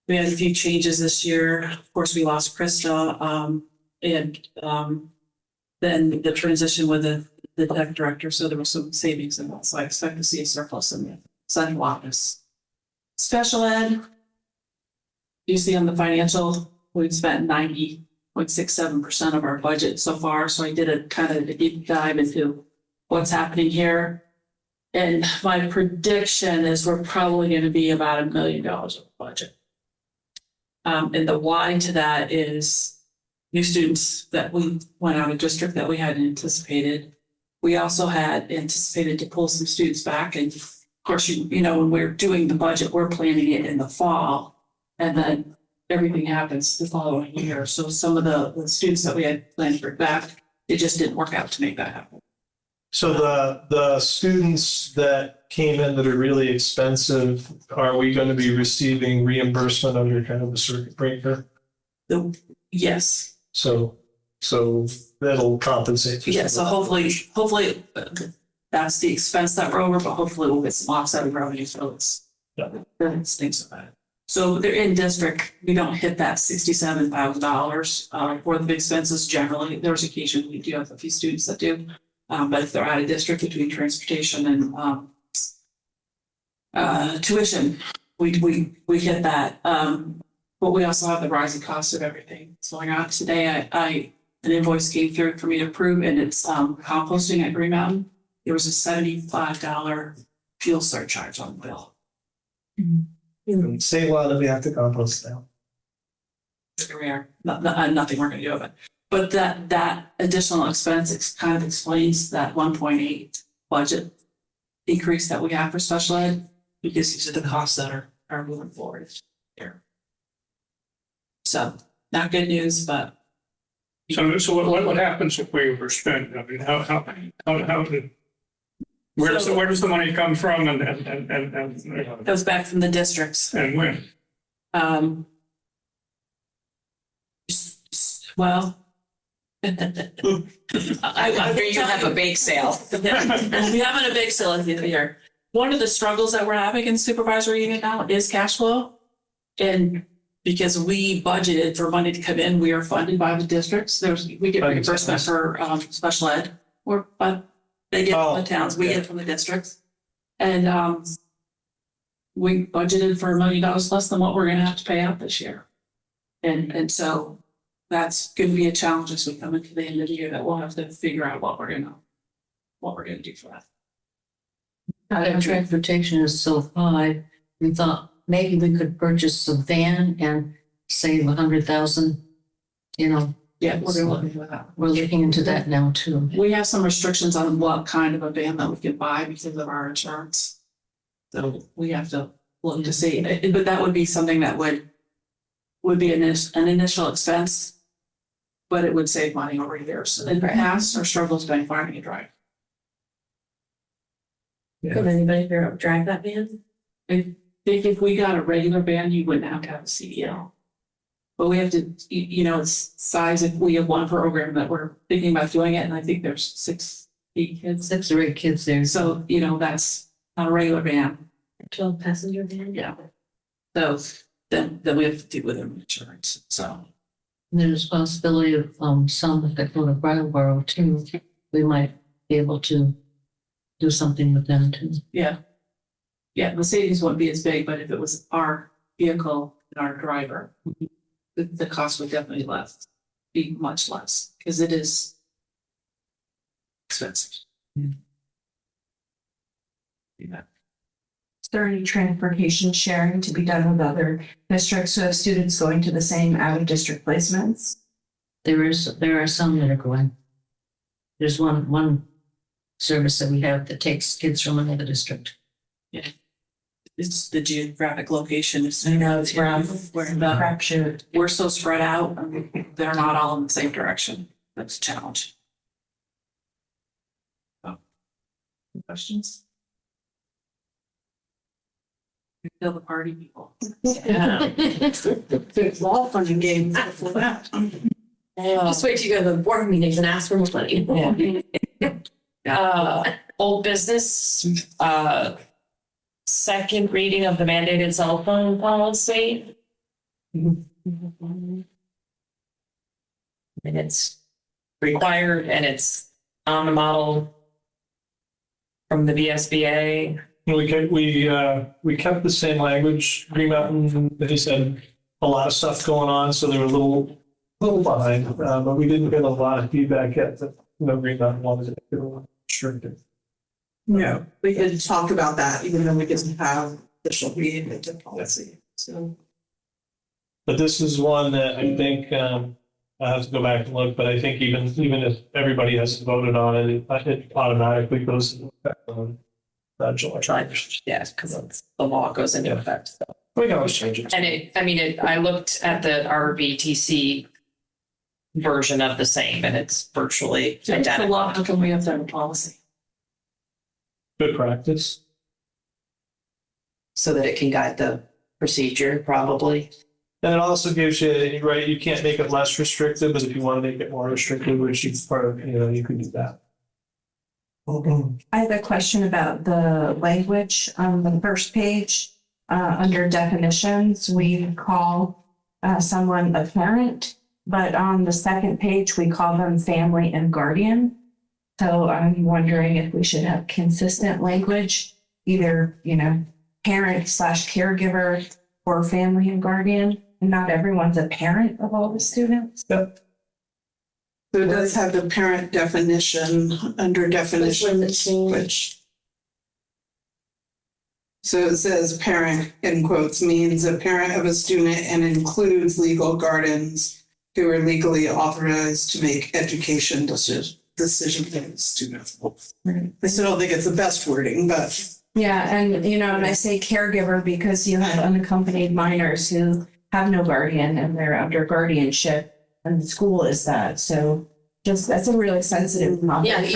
We had a few changes this year. Of course, we lost Krista, and then the transition with the tech director, so there was some savings in that. So I expect to see a surplus in the central office. Special ed, you see on the financial, we've spent 90.67% of our budget so far. So I did a kind of a deep dive into what's happening here. And my prediction is we're probably going to be about $1 million of budget. And the why to that is new students that we went out of district that we hadn't anticipated. We also had anticipated to pull some students back. And of course, when we're doing the budget, we're planning it in the fall. And then everything happens the following year. So some of the students that we had planned to bring back, it just didn't work out to make that happen. So the students that came in that are really expensive, are we going to be receiving reimbursement under kind of the circuit breaker? Yes. So that'll compensate. For Yeah. So hopefully that's the expense that we're over, but hopefully we'll get some offsetting revenue. So it's things about it. So they're in district. We don't hit that $67,000 for the expenses generally. There's occasion we do have a few students that do. But if they're out of district between transportation and tuition, we hit that. But we also have the rising cost of everything. So I got today, an invoice came through for me to approve, and it's composting at Green Mountain. There was a $75 fuel surcharge on the bill. Mm-hmm. Save a lot if we have to compost now. Here we are. Nothing we're going to do about it. But that additional expense kind of explains that 1.8 budget decrease that we have for special ed, because these are the costs that are moving forward here. So not good news, but. So what happens if we overspend? I mean, where does the money come from and Goes back from the districts. And when? Well. After you have a bake sale. Yeah. We having a bake sale at the end of the year. One of the struggles that we're having in supervisory unit now is cash flow. And because we budgeted for money to come in, we are funded by the districts. We get reimbursement for special ed, but they get it from the towns, we get it from the districts. And we budgeted for $1 million less than what we're gonna have to pay out this year. And so that's going to be a challenge as we come into the end of the year, that we'll have to figure out what we're gonna do for that. Transportation is so high, we thought maybe we could purchase a van and save 100,000. Yeah, we're gonna look into that. We're looking into that now too. We have some restrictions on what kind of a van that we can buy because of our insurance. So we have to look to see, but that would be something that would be an initial expense, but it would save money over years. In the past, our struggle's been finding a driver. Could anybody here drive that van? I think if we got a regular van, you wouldn't have to have a CDL. But we have to, it's size, if we have one program that we're thinking about doing it, and I think there's 6 8 kids. 6 or 8 kids there. So, you know, that's not a regular van. 12 passenger van. Yeah. So then we have to deal with insurance, so. There's a possibility of some that go to Brattleboro too. We might be able to do something with them too. Yeah. Yeah, the savings wouldn't be as big, but if it was our vehicle and our driver, the cost would definitely be much less, because it is expensive. Yeah. Is there any transportation sharing to be done with other districts, so students going to the same out-of-district placements? There are some that are going. There's one service that we have that takes kids from another district. It's the geographic location. I know, it's rough. We're Crapshoot. we're so spread out, I mean, they're not all in the same direction. That's a challenge. Oh. Any questions? We feel the party people. Yeah. There's a lot of fun and games before that. Just wait till you go to the board meetings and ask for more money. Old business, second reading of the mandated cell phone policy. And it's required and it's on the model from the VSBA. We kept the same language. Green Mountain, they said a lot of stuff going on, so they were a little behind, but we didn't get a lot of feedback yet that, Green Mountain wanted to make it a little restricted. Yeah, we could talk about that, even though we didn't have official reading of the policy, so. But this is one that I think, I have to go back and look, but I think even if everybody hasn't voted on it, it automatically goes into effect on July 1st. Yes, because the law goes into effect. So. We can always change it. And I looked at the RBTC version of the same and it's virtually It's a identical. lot, how come we have to have a policy? Good practice. So that it can guide the procedure, probably. And it also gives you, right, you can't make it less restrictive, but if you want to make it more restrictive, which is part of, you could do that. I have a question about the language on the first page. Under definitions, we call someone a parent, but on the second page, we call them family and guardian. So I'm wondering if we should have consistent language, either, parent/caregiver or family and guardian. Not everyone's a parent of all the students. Yep. So it does have the parent definition under definitions, which. So it says parent, in quotes, means a parent of a student and includes legal guardians who are legally authorized to make education decisions for the student. I still don't think it's the best wording, but. Yeah, and I say caregiver because you have unaccompanied minors who have no guardian and they're under guardianship, and the school is that. So that's a really sensitive topic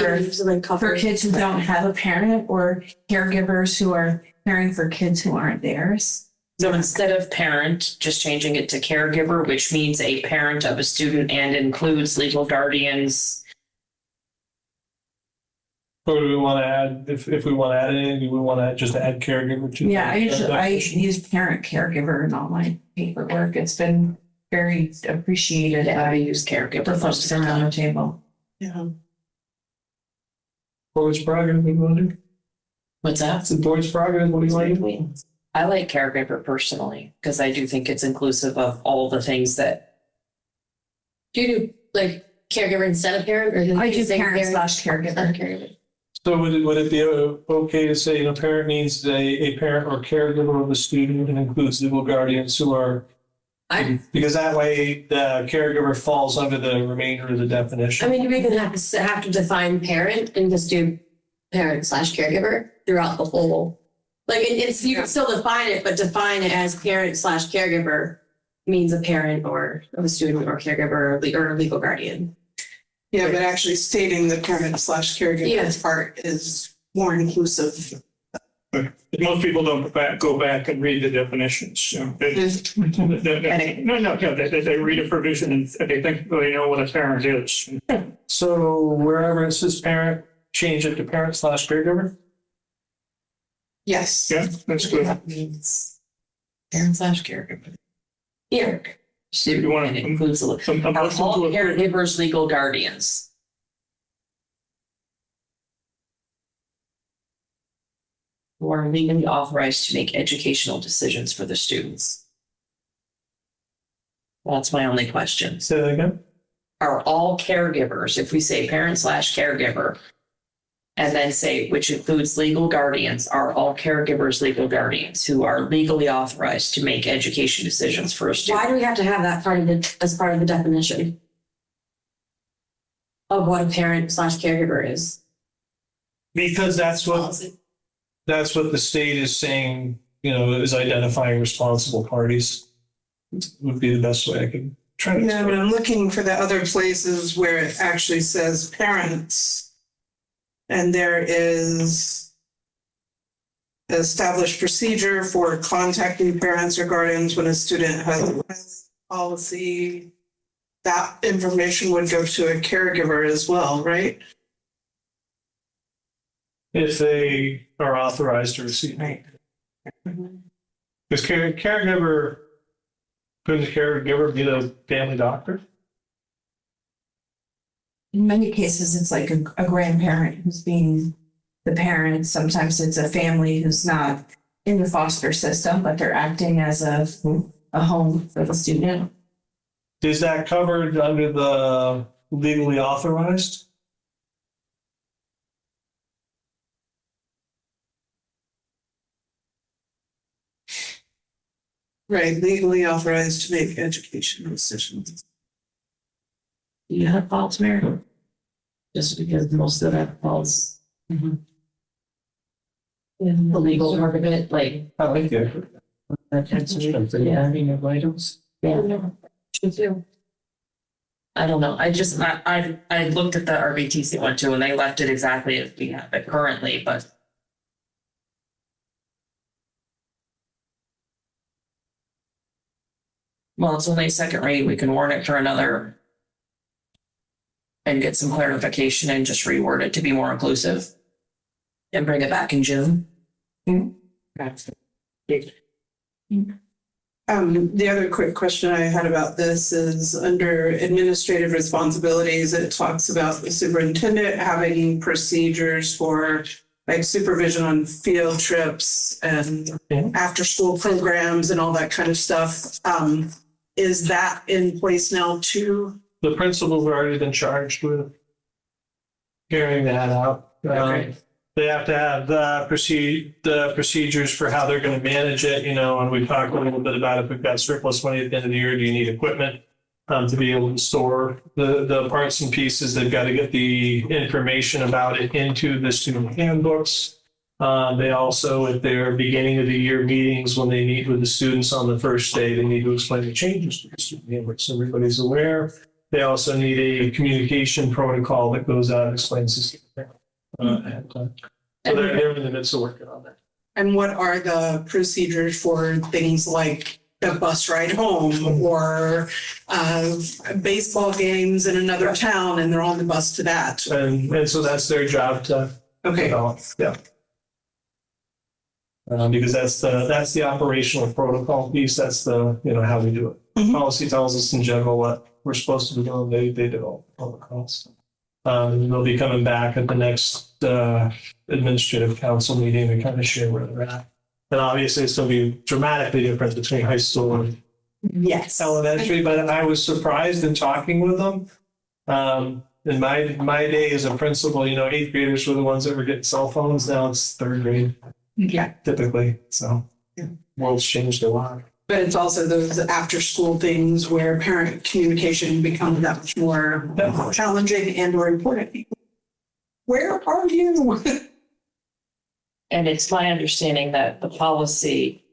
for kids who don't have a parent or caregivers who are caring for kids who aren't theirs. So instead of parent, just changing it to caregiver, which means a parent of a student and includes legal guardians. Or do we want to add, if we want to add anything, do we want to just add caregiver to? Yeah, I use parent caregiver in all my paperwork. It's been very appreciated. I use caregiver The folks around the table. Yeah. Board's prerogative, what do you want to do? What's that? It's the board's prerogative, what do you want to do? I like caregiver personally, because I do think it's inclusive of all the things that. Do you do like caregiver instead of parent, or I do parent/caregiver. So would it be okay to say, parent means a parent or caregiver of a student and includes legal guardians who are, because that way the caregiver falls under the remainder of the definition. I mean, we could have to define parent and just do parent/caregiver throughout the whole. Like it's you can still define it, but define it as parent/caregiver means a parent or of a student or caregiver or legal guardian. Yeah, but actually stating the parent/caregiver Yeah. part is more inclusive. Most people don't go back and read the definitions. They read a provision and they think they know what a parent is. So wherever it says parent, change it to parent/caregiver? Yes. Yeah, that's good. That means parent/caregiver. Here. You want And it includes a are motion to all approve? caregivers legal guardians. Who are legally authorized to make educational decisions for the students. That's my only question. Say that again? Are all caregivers, if we say parent/caregiver, and then say, which includes legal guardians, are all caregivers legal guardians who are legally authorized to make education decisions for a student? Why do we have to have that part of the, as part of the definition? Of what a parent/caregiver is? Because that's what the state is saying, you know, is identifying responsible parties. Would be the best way I could try to Yeah, explain. but I'm looking for the other places where it actually says parents. And there is established procedure for contacting parents or guardians when a student has policy. That information would go to a caregiver as well, right? If they are authorized to receive. Right. Because caregiver, couldn't the caregiver be the family doctor? In many cases, it's like a grandparent who's being the parent. Sometimes it's a family who's not in the foster system, but they're acting as a home for the student. Is that covered under the legally authorized? Right, legally authorized to make educational decisions. Do you have thoughts, Mary? Just because most of that falls. The legal part of it, like. I like it. Having your vitals. Yeah. Should do. I don't know, I looked at the RBTC one too, and they left it exactly as we have it currently, but. Well, it's only a second read, we can warn it for another. And get some clarification and just reword it to be more inclusive. And bring it back in June. The other quick question I had about this is under administrative responsibilities, it talks about the superintendent having procedures for like supervision on field trips and after school programs and all that kind of stuff. Is that in place now too? The principals have already been charged with carrying that out. Okay. They have to have the procedures for how they're going to manage it, you know, and we talked a little bit about if we've got surplus money at the end of the year, do you need equipment to be able to store the parts and pieces? They've got to get the information about it into the student handbooks. They also, at their beginning of the year meetings, when they meet with the students on the first day, they need to explain the changes to the student handbook so everybody's aware. They also need a communication protocol that goes out and explains this. So they're in the midst of working on that. And what are the procedures for things like a bus ride home or baseball games in another town and they're on the bus to that? And so that's their job to develop. Yeah. Because that's the operational protocol piece. That's the, you know, how we do it. Mhm. Policy tells us in general what we're supposed to be doing. They develop protocols. They'll be coming back at the next administrative council meeting to kind of share where they're at. And obviously it's going to be dramatically different between high school and Yes. elementary, but I was surprised in talking with them. In my day as a principal, you know, 8th graders were the ones that were getting cell phones. Now it's 3rd grade. Yeah. Typically. So world's changed a lot. But it's also those after school things where parent communication becomes that much more challenging and or important. Where are you? And it's my understanding that the policy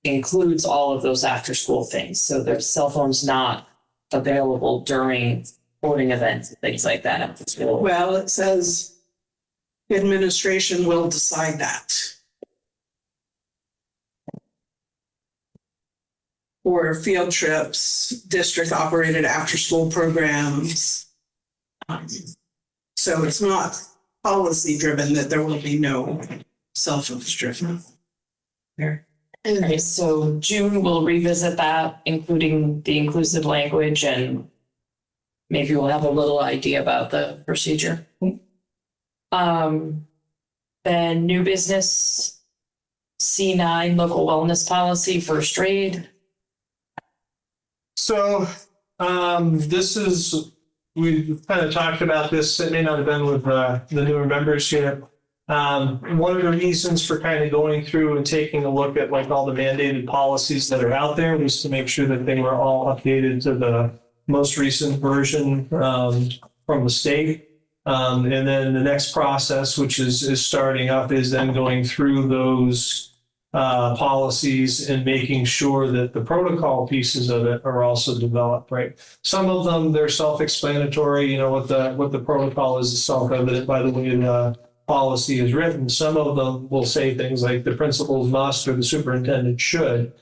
includes all of those after school things. So there's cell phones not available during sporting events and things like that after school. Well, it says administration will decide that. Or field trips, district operated after school programs. So it's not policy driven that there will be no cell phones driven. There. Okay, so June we'll revisit that, including the inclusive language, and maybe we'll have a little idea about the procedure. Then new business, C9, local wellness policy, first read. So, this is, we've kind of talked about this, it may not have been with the newer members yet. One of the reasons for kind of going through and taking a look at like all the mandated policies that are out there was to make sure that they were all updated to the most recent version from the state. And then the next process, which is starting up, is then going through those policies and making sure that the protocol pieces of it are also developed, right? Some of them, they're self-explanatory, you know, what the protocol is self-evident by the way the policy is written. Some of them will say things like the principals must or the superintendent should.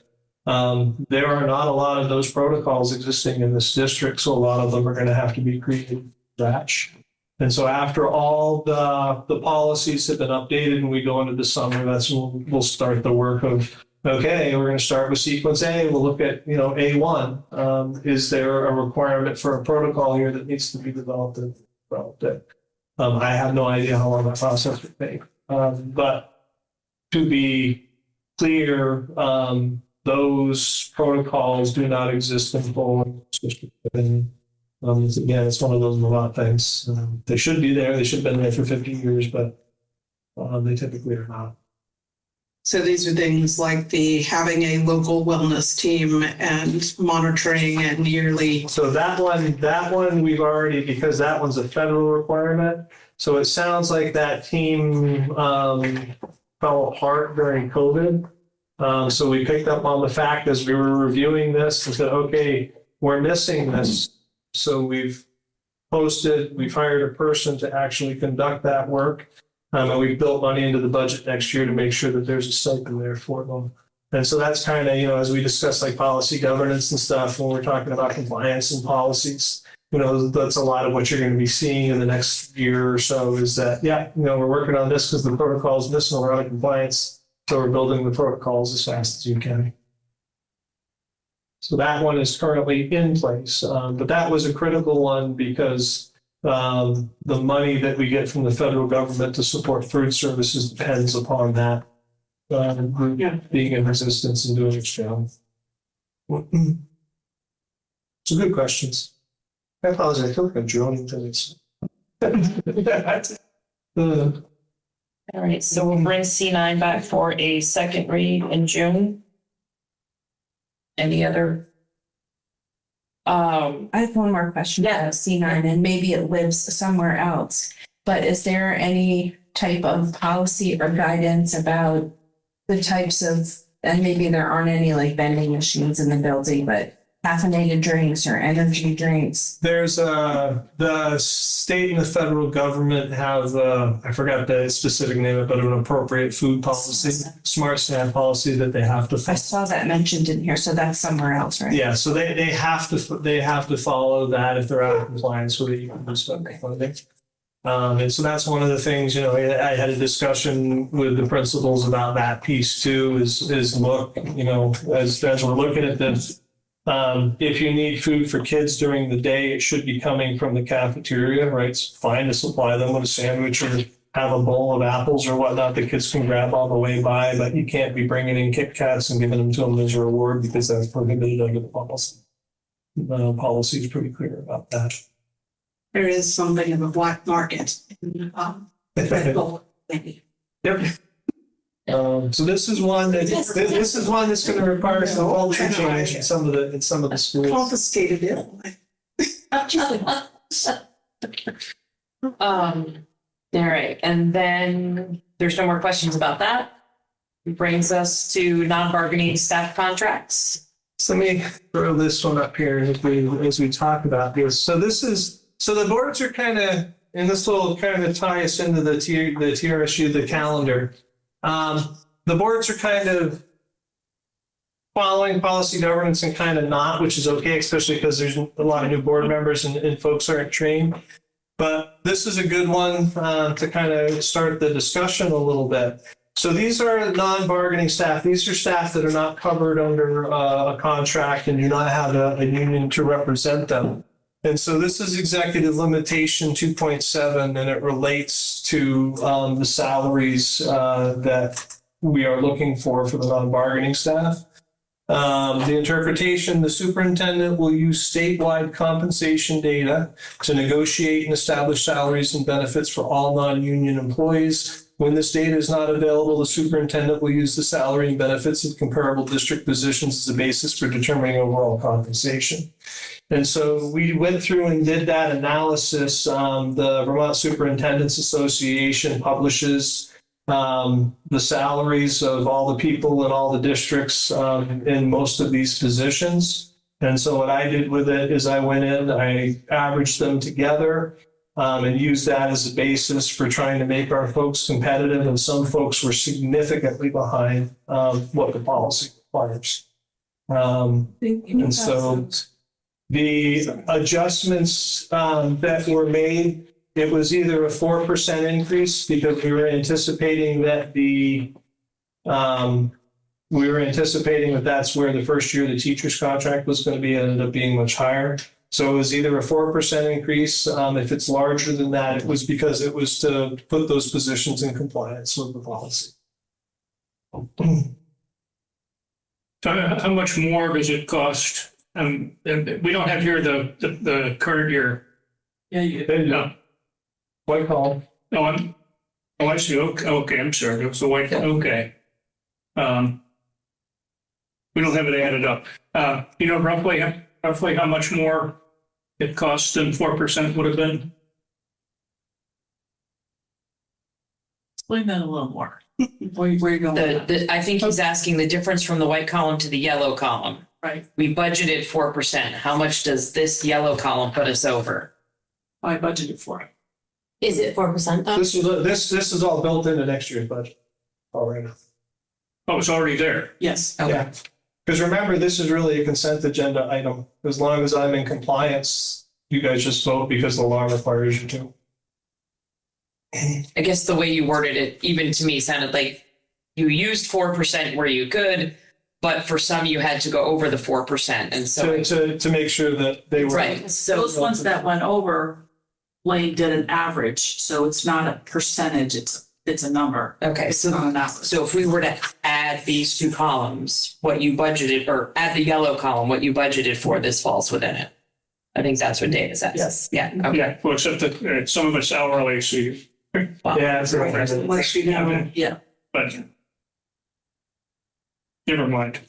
There are not a lot of those protocols existing in this district, so a lot of them are going to have to be created from scratch. And so after all the policies have been updated and we go into the summer, that's when we'll start the work of, okay, we're going to start with sequence A. We'll look at, A1. Is there a requirement for a protocol here that needs to be developed? I have no idea how long that process would take. But to be clear, those protocols do not exist in full. Again, it's one of those Vermont things. They should be there. They should have been there for 50 years, but they typically are not. So these are things like having a local wellness team and monitoring and yearly. So that one we've already, because that one's a federal requirement. So it sounds like that team fell apart during COVID. So we picked up on the fact as we were reviewing this and said, okay, we're missing this. So we've hired a person to actually conduct that work. And we've built money into the budget next year to make sure that there's a stipend there for them. And so that's kind of, as we discuss like policy governance and stuff, when we're talking about compliance and policies, that's a lot of what you're going to be seeing in the next year or so is that, we're working on this because the protocol is missing, we're out of compliance. So we're building the protocols as fast as you can. So that one is currently in place, but that was a critical one because the money that we get from the federal government to support food services depends upon that being in resistance and doing its job. Some good questions. I apologize. I feel like I'm droning things. All right, so we'll bring C9 back for a second read in June. Any other? I have one more question. Yeah. C9, and maybe it lives somewhere else, but is there any type of policy or guidance about the types of, and maybe there aren't any like vending machines in the building, but caffeinated drinks or energy drinks? There's the state and the federal government have I forgot the specific name of it, but an appropriate food policy, smart SNAP policy that they have to I follow. saw that mentioned in here, so that's somewhere else, right? Yeah, so they have to follow that if they're out of compliance with it, you can lose funding. And so that's one of the things, I had a discussion with the principals about that piece too, is look, as we're looking at this, if you need food for kids during the day, it should be coming from the cafeteria, right? It's fine to supply them with a sandwich or have a bowl of apples or whatnot the kids can grab on the way by, but you can't be bringing in Kit Kats and giving them to them as a reward because that's prohibited under the policy. The policy is pretty clear about that. There is something of a black market. Maybe. Yep. So this is one that this is one that's going to require some culture change in some of the schools. Confiscated it. All right, and then there's no more questions about that. Brings us to non-bargaining staff contracts. So let me throw this one up here as we talk about this. So the boards are kind of, and this will kind of tie us into the TRSU, the calendar. The boards are kind of following policy governance and kind of not, which is okay, especially because there's a lot of new board members and folks aren't trained. But this is a good one to kind of start the discussion a little bit. So these are non-bargaining staff. These are staff that are not covered under a contract and do not have a union to represent them. And so this is executive limitation 2.7, and it relates to the salaries that we are looking for the non-bargaining staff. The interpretation, the superintendent will use statewide compensation data to negotiate and establish salaries and benefits for all non-union employees. When this data is not available, the superintendent will use the salary and benefits of comparable district positions as a basis for determining overall compensation. And so we went through and did that analysis. The Vermont Superintendents Association publishes the salaries of all the people in all the districts in most of these positions. And so what I did with it is I went in, I averaged them together and used that as a basis for trying to make our folks competitive. And some folks were significantly behind what the policy requires. And so the adjustments that were made, it was either a 4% increase because we were anticipating that that's where the first year of the teacher's contract was going to be. It ended up being much higher. So it was either a 4% increase. If it's larger than that, it was because it was to put those positions in compliance with the policy. So how much more does it cost? And we don't have here the current year. Yeah, you, There you go. No. White column. I see. Okay, I'm sorry. It was the white. Okay. We don't have it added up. Roughly how much more it costs than 4% would have been? explain that a little more. Where you going with that? I think he's asking the difference from the white column to the yellow column. Right, We budgeted 4%. How much does this yellow column put us over? I budgeted for it. Is it 4% though? This is all built into next year's budget already. Oh, it's already there. Yes. Yeah. Because remember, this is really a consent agenda item. As long as I'm in compliance, you guys just vote because the law requires you to. I guess the way you worded it, even to me, sounded like you used 4% where you could, but for some you had to go over the 4%. And so, To make sure that they were. right. So Those ones that went over, Lane did an average, so it's not a percentage, it's a number. okay. It's not an average. So if we were to add these two columns, what you budgeted, or add the yellow column, what you budgeted for, this falls within it. I think that's what Dana says. Yes. Yeah. Okay. Yeah, well, except that some of it's hourly, so you, Wow. Yeah, that's right. Unless you know, yeah. but never mind.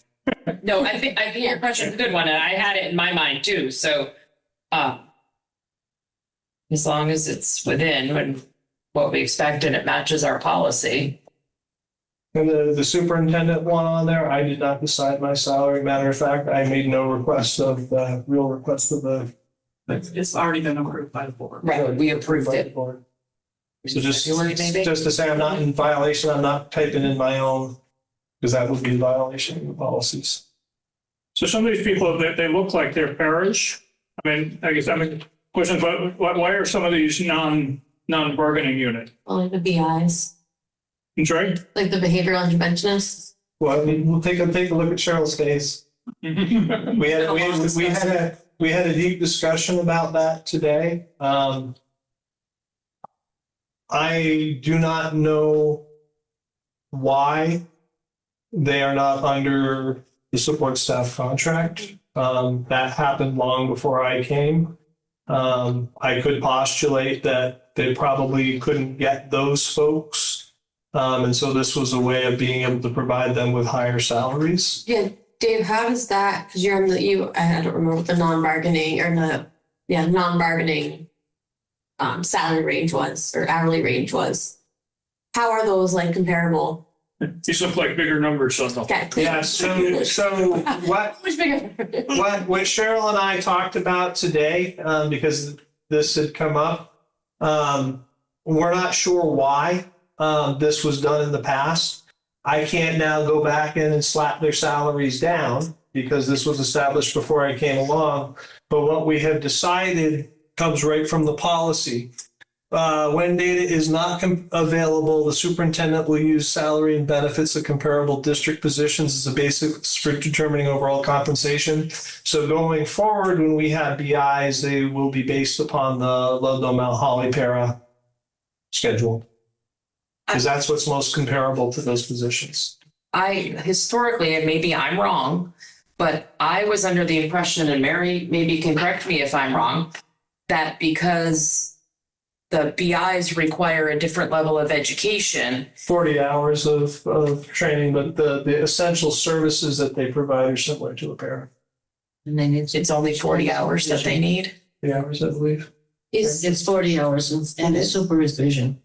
No, I think your question's a good one, and I had it in my mind too. So, as long as it's within what we expect and it matches our policy. And the superintendent one on there, I did not decide my salary. Matter of fact, I made no request of real request of the. It's already been approved by the board. Right, we approved by the it. board. So just February, maybe? to say I'm not in violation, I'm not typing in my own, because that would be in violation of the policies. So some of these people, they look like they're parents. Questions, why are some of these non-bargaining unit? Well, like the BIs, I'm sorry? like the behavioral interventionists. Well, I mean, we'll take a look at Cheryl's face. We had a deep discussion about that today. I do not know why they are not under the support staff contract. That happened long before I came. I could postulate that they probably couldn't get those folks. And so this was a way of being able to provide them with higher salaries. Yeah, Dave, how does that, because you're on I don't remember what the non-bargaining or non-bargaining salary range was or hourly range was. How are those like comparable? These look like bigger numbers, so. Okay. Yeah, so what Much bigger. what Cheryl and I talked about today, because this had come up, we're not sure why this was done in the past. I can't now go back in and slap their salaries down because this was established before I came along. But what we have decided comes right from the policy. When data is not available, the superintendent will use salary and benefits of comparable district positions as a basis for determining overall compensation. So going forward, when we have BIs, they will be based upon the Ludlow Mount Holly para schedule. Because that's what's most comparable to those positions. Historically, and maybe I'm wrong, but I was under the impression, and Mary maybe can correct me if I'm wrong, that because the BIs require a different level of education. 40 hours of training, but the essential services that they provide are similar to a para. And they need. It's only 40 hours that they need. The hours, I believe. It's 40 hours and it's supervision.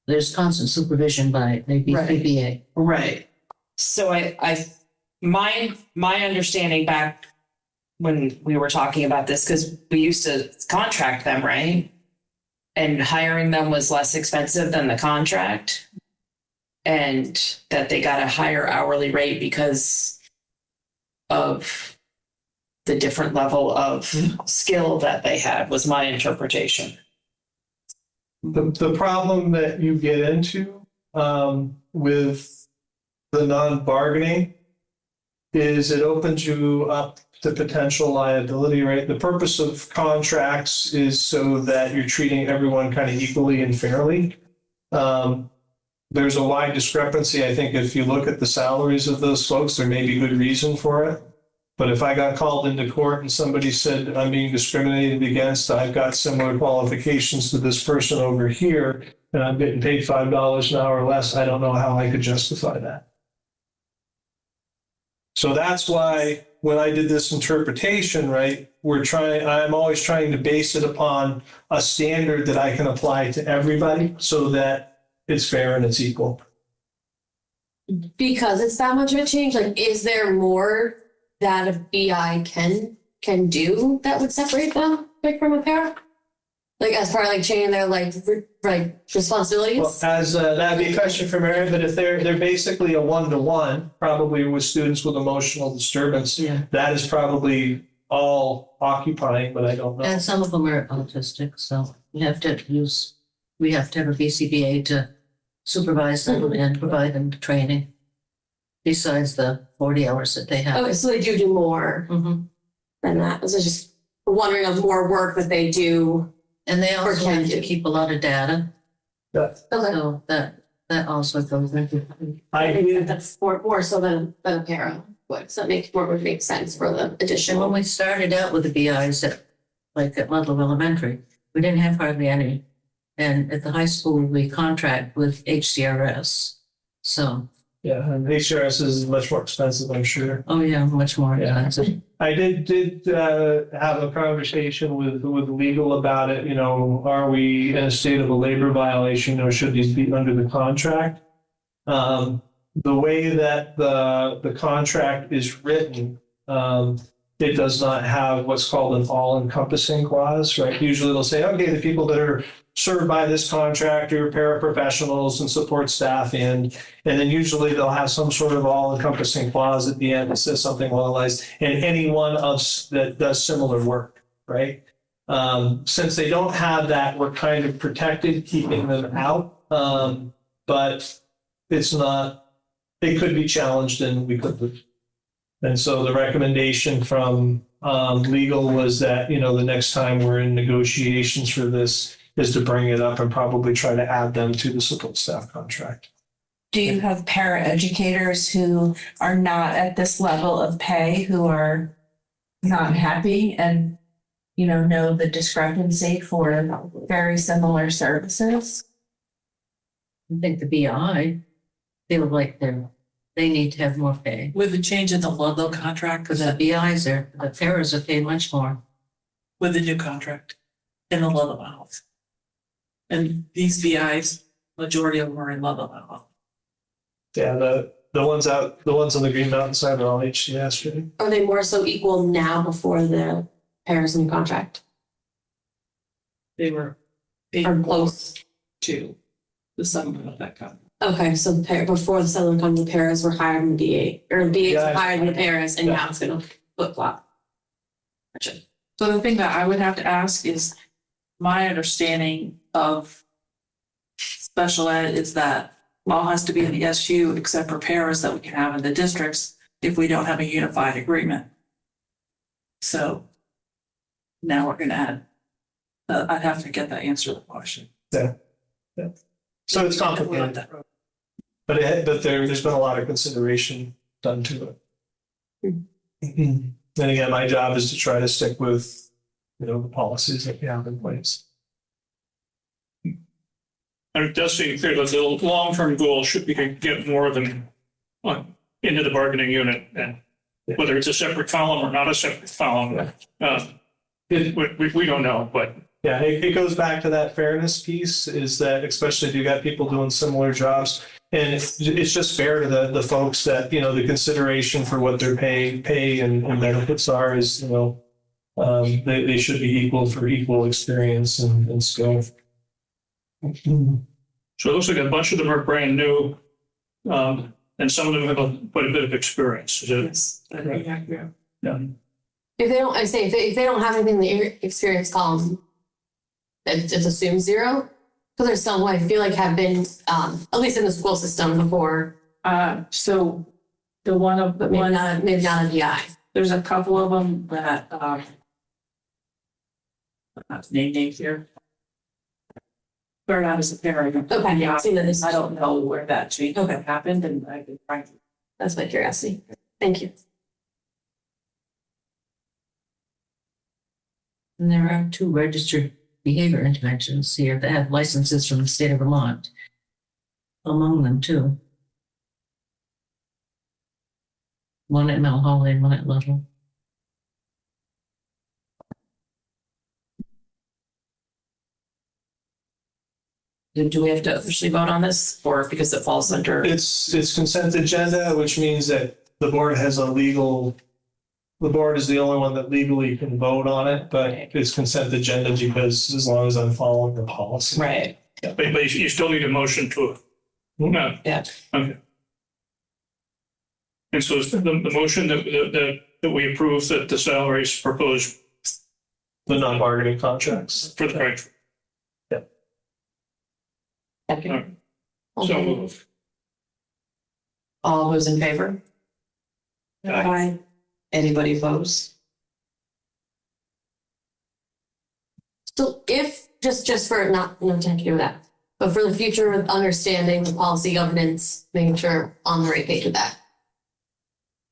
There's constant supervision by the BPA. Right. So my understanding back when we were talking about this, because we used to contract them, right? And hiring them was less expensive than the contract. And that they got a higher hourly rate because of the different level of skill that they had, was my interpretation. The problem that you get into with the non-bargaining is it opens you up to potential liability, right? The purpose of contracts is so that you're treating everyone kind of equally and fairly. There's a wide discrepancy. I think if you look at the salaries of those folks, there may be good reason for it. But if I got called into court and somebody said I'm being discriminated against, I've got similar qualifications to this person over here, and I'm getting paid $5 an hour less, I don't know how I could justify that. So that's why when I did this interpretation, right, I'm always trying to base it upon a standard that I can apply to everybody so that it's fair and it's equal. Because it's that much of a change, like, is there more that a BI can do that would separate them, like, from a para? Like, as part of, like, changing their, like responsibilities? Well, as that'd be a question for Mary, but if they're basically a one-to-one, probably with students with emotional disturbance, that is probably all occupying, but I don't know. And some of them are autistic, so we have to have a BCBA to supervise them and provide them training. Besides the 40 hours that they have. Okay, so they do more than that. So just wondering of more work that they do. And they also can have to do. keep a lot of data. Yeah. Okay. So that also goes into. I think that's more so than a para would. So it would make sense for the And additional. when we started out with the BIs at Ludlow Elementary, we didn't have hardly any. And at the high school, we contract with HCRS. So. Yeah, and HRS is much more expensive, I'm sure. Oh, yeah, much more expensive. I did have a conversation with legal about it. You know, are we in a state of a labor violation or should these be under the contract? The way that the contract is written, it does not have what's called an all-encompassing clause, right? Usually they'll say, okay, the people that are served by this contractor, paraprofessionals and support staff, and then usually they'll have some sort of all-encompassing clause at the end that says something along the lines, and anyone else that does similar work, right? Since they don't have that, we're kind of protected, keeping them out, but it's not, it could be challenged and we could lose. And so the recommendation from legal was that, you know, the next time we're in negotiations for this is to bring it up and probably try to add them to the support staff contract. Do you have paraeducators who are not at this level of pay who are not happy and, you know the discrepancy for very similar services? I think the BI feel like they need to have more pay. With the change in the Ludlow contract, Because the the paras are paid much more. with the new contract in the Ludlow Health. And these VIs, majority of them are in Ludlow Health. Yeah, the ones on the Green Mountain side are all HCS, right? Are they more so equal now before the paras in contract? They were Or close? to the settlement of that contract. Okay, so before the settlement contract, the paras were higher than the BA, or the BAs Yeah, were higher than the paras, and now it's gonna flip flop. Gotcha. So the thing that I would have to ask is, my understanding of special ed is that all has to be in the SU except for paras that we can have in the districts if we don't have a unified agreement. So now we're gonna add, I'd have to get that answer to the question. Yeah. So it's complicated, but there's been a lot of consideration done to it. And again, my job is to try to stick with, the policies that we have in place. And it does seem clear that the long-term goal should be to get more of them into the bargaining unit, and whether it's a separate column or not a separate column, we don't know, but. Yeah, it goes back to that fairness piece, is that especially if you got people doing similar jobs, and it's just fair to the folks that, the consideration for what their pay and benefits are is, they should be equal for equal experience and skill. So it looks like a bunch of them are brand new, and some of them have quite a bit of experience. Yes, that'd be accurate. Yeah. If they don't have anything in the experience column, it just assumes 0. Because there's some who I feel like have been, at least in the school system before, So the one but maybe not a DI. there's a couple of them that, I'm not to name names here. Started out as a parent. Okay, Yeah, I've seen this. I don't know where that change happened, and I've been trying to. That's my curiosity. Thank you. And there are 2 registered behavior interventions here that have licenses from the state of Vermont among them too. One at Mount Holly and one at Ludlow. Do we have to officially vote on this, or because it falls under? It's consent agenda, which means that the board is the only one that legally can vote on it, but it's consent agenda because as long as I'm following the policy. Right. But you still need a motion to. No. Yeah. Okay. And so is the motion that we approve that the salaries proposed The non-bargaining contracts. for the right. Okay. So moved. All those in favor? Aye. Anybody opposed? So if, just for not to do that, but for the future with understanding the policy governance, making sure on the right page with that.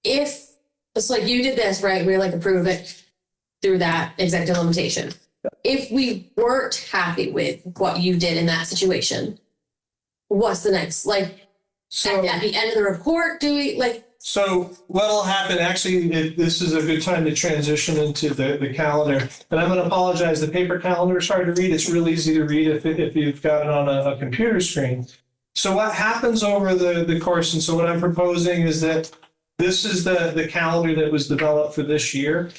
If, it's like you did this, right, we like approve it through that executive limitation. If we weren't happy with what you did in that situation, what's the next, at the end of the report, So what'll happen, actually, this is a good time to transition into the calendar. And I'm going to apologize, the paper calendar is hard to read. It's real easy to read if you've got it on a computer screen. So what happens over the course, and so what I'm proposing is that this is the calendar that was developed for this year.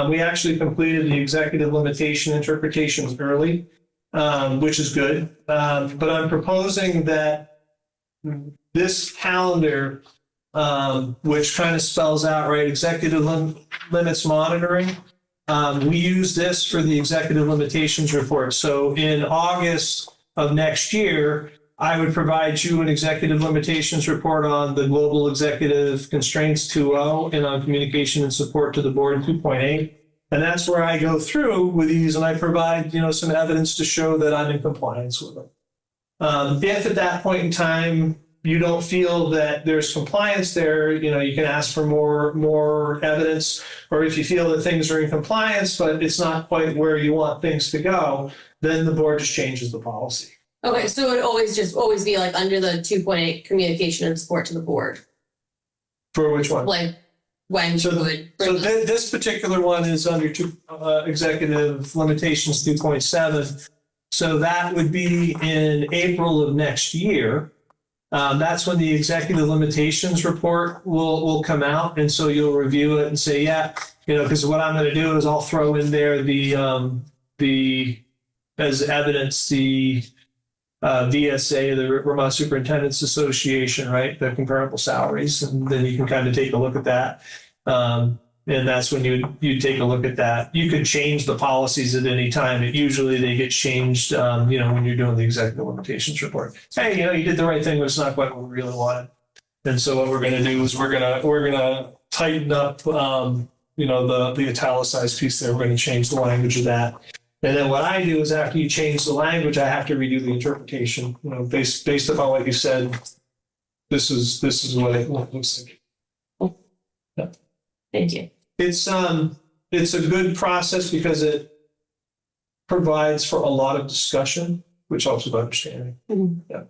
We actually completed the executive limitation interpretations early, which is good. But I'm proposing that this calendar, which kind of spells out, right, executive limits monitoring. We use this for the executive limitations report. So in August of next year, I would provide you an executive limitations report on the global executive constraints 2.0 and on communication and support to the board 2.8. And that's where I go through with these and I provide, some evidence to show that I'm in compliance with them. If at that point in time, you don't feel that there's compliance there, you can ask for more evidence, or if you feel that things are in compliance, but it's not quite where you want things to go, then the board just changes the policy. okay, so it always be like under the 2.8 communication and support to the board, For which one? like when So you would. So this particular one is under executive limitations 2.7. So that would be in April of next year. That's when the executive limitations report will come out. And so you'll review it and say, yeah, because what I'm going to do is I'll throw in there the as evidence, the VSA, the Vermont Superintendents Association, right? The comparable salaries. And then you can kind of take a look at that. And that's when you take a look at that. You can change the policies at any time. Usually they get changed, when you're doing the executive limitations report. Hey, you did the right thing, but it's not quite what we really wanted. And so what we're going to do is we're going to tighten up, the italicized piece there. We're going to change the language of that. And then what I do is after you change the language, I have to redo the interpretation, based upon what you said. This is what it looks like. Yeah. Thank you. It's a good process because it provides for a lot of discussion, which helps with understanding. Yeah.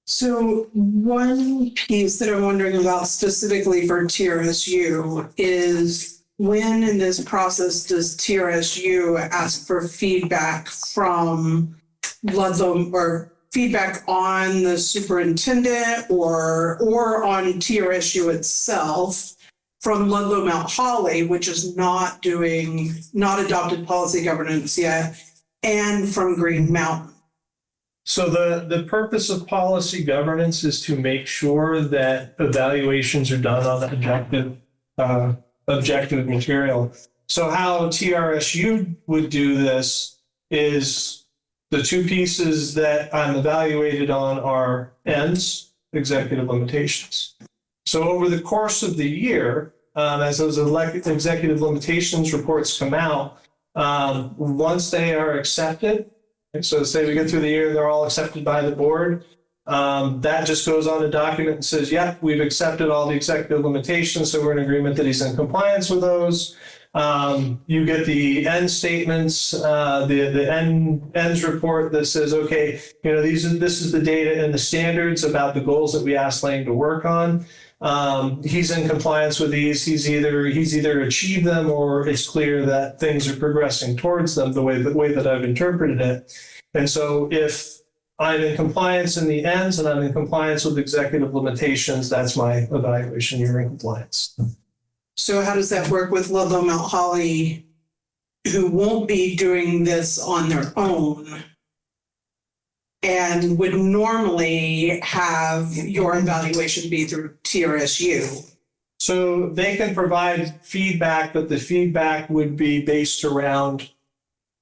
So one piece that I'm wondering about specifically for TRSU is when in this process does TRSU ask for feedback from Ludlow or feedback on the superintendent or on TRSU itself from Ludlow Mount Holly, which is not adopted policy governance yet, and from Green Mountain? So the purpose of policy governance is to make sure that evaluations are done on the objective material. So how TRSU would do this is the two pieces that I'm evaluated on are ends, executive limitations. So over the course of the year, as those executive limitations reports come out, once they are accepted, and so say we get through the year, they're all accepted by the board. That just goes on a document and says, yep, we've accepted all the executive limitations, so we're in agreement that he's in compliance with those. You get the end statements, the ends report that says, okay, this is the data and the standards about the goals that we asked Lane to work on. He's in compliance with these. He's either achieved them or it's clear that things are progressing towards them the way that I've interpreted it. And so if I'm in compliance in the ends and I'm in compliance with executive limitations, that's my evaluation. You're in compliance. So how does that work with Ludlow Mount Holly, who won't be doing this on their own and would normally have your evaluation be through TRSU? So they can provide feedback, but the feedback would be based around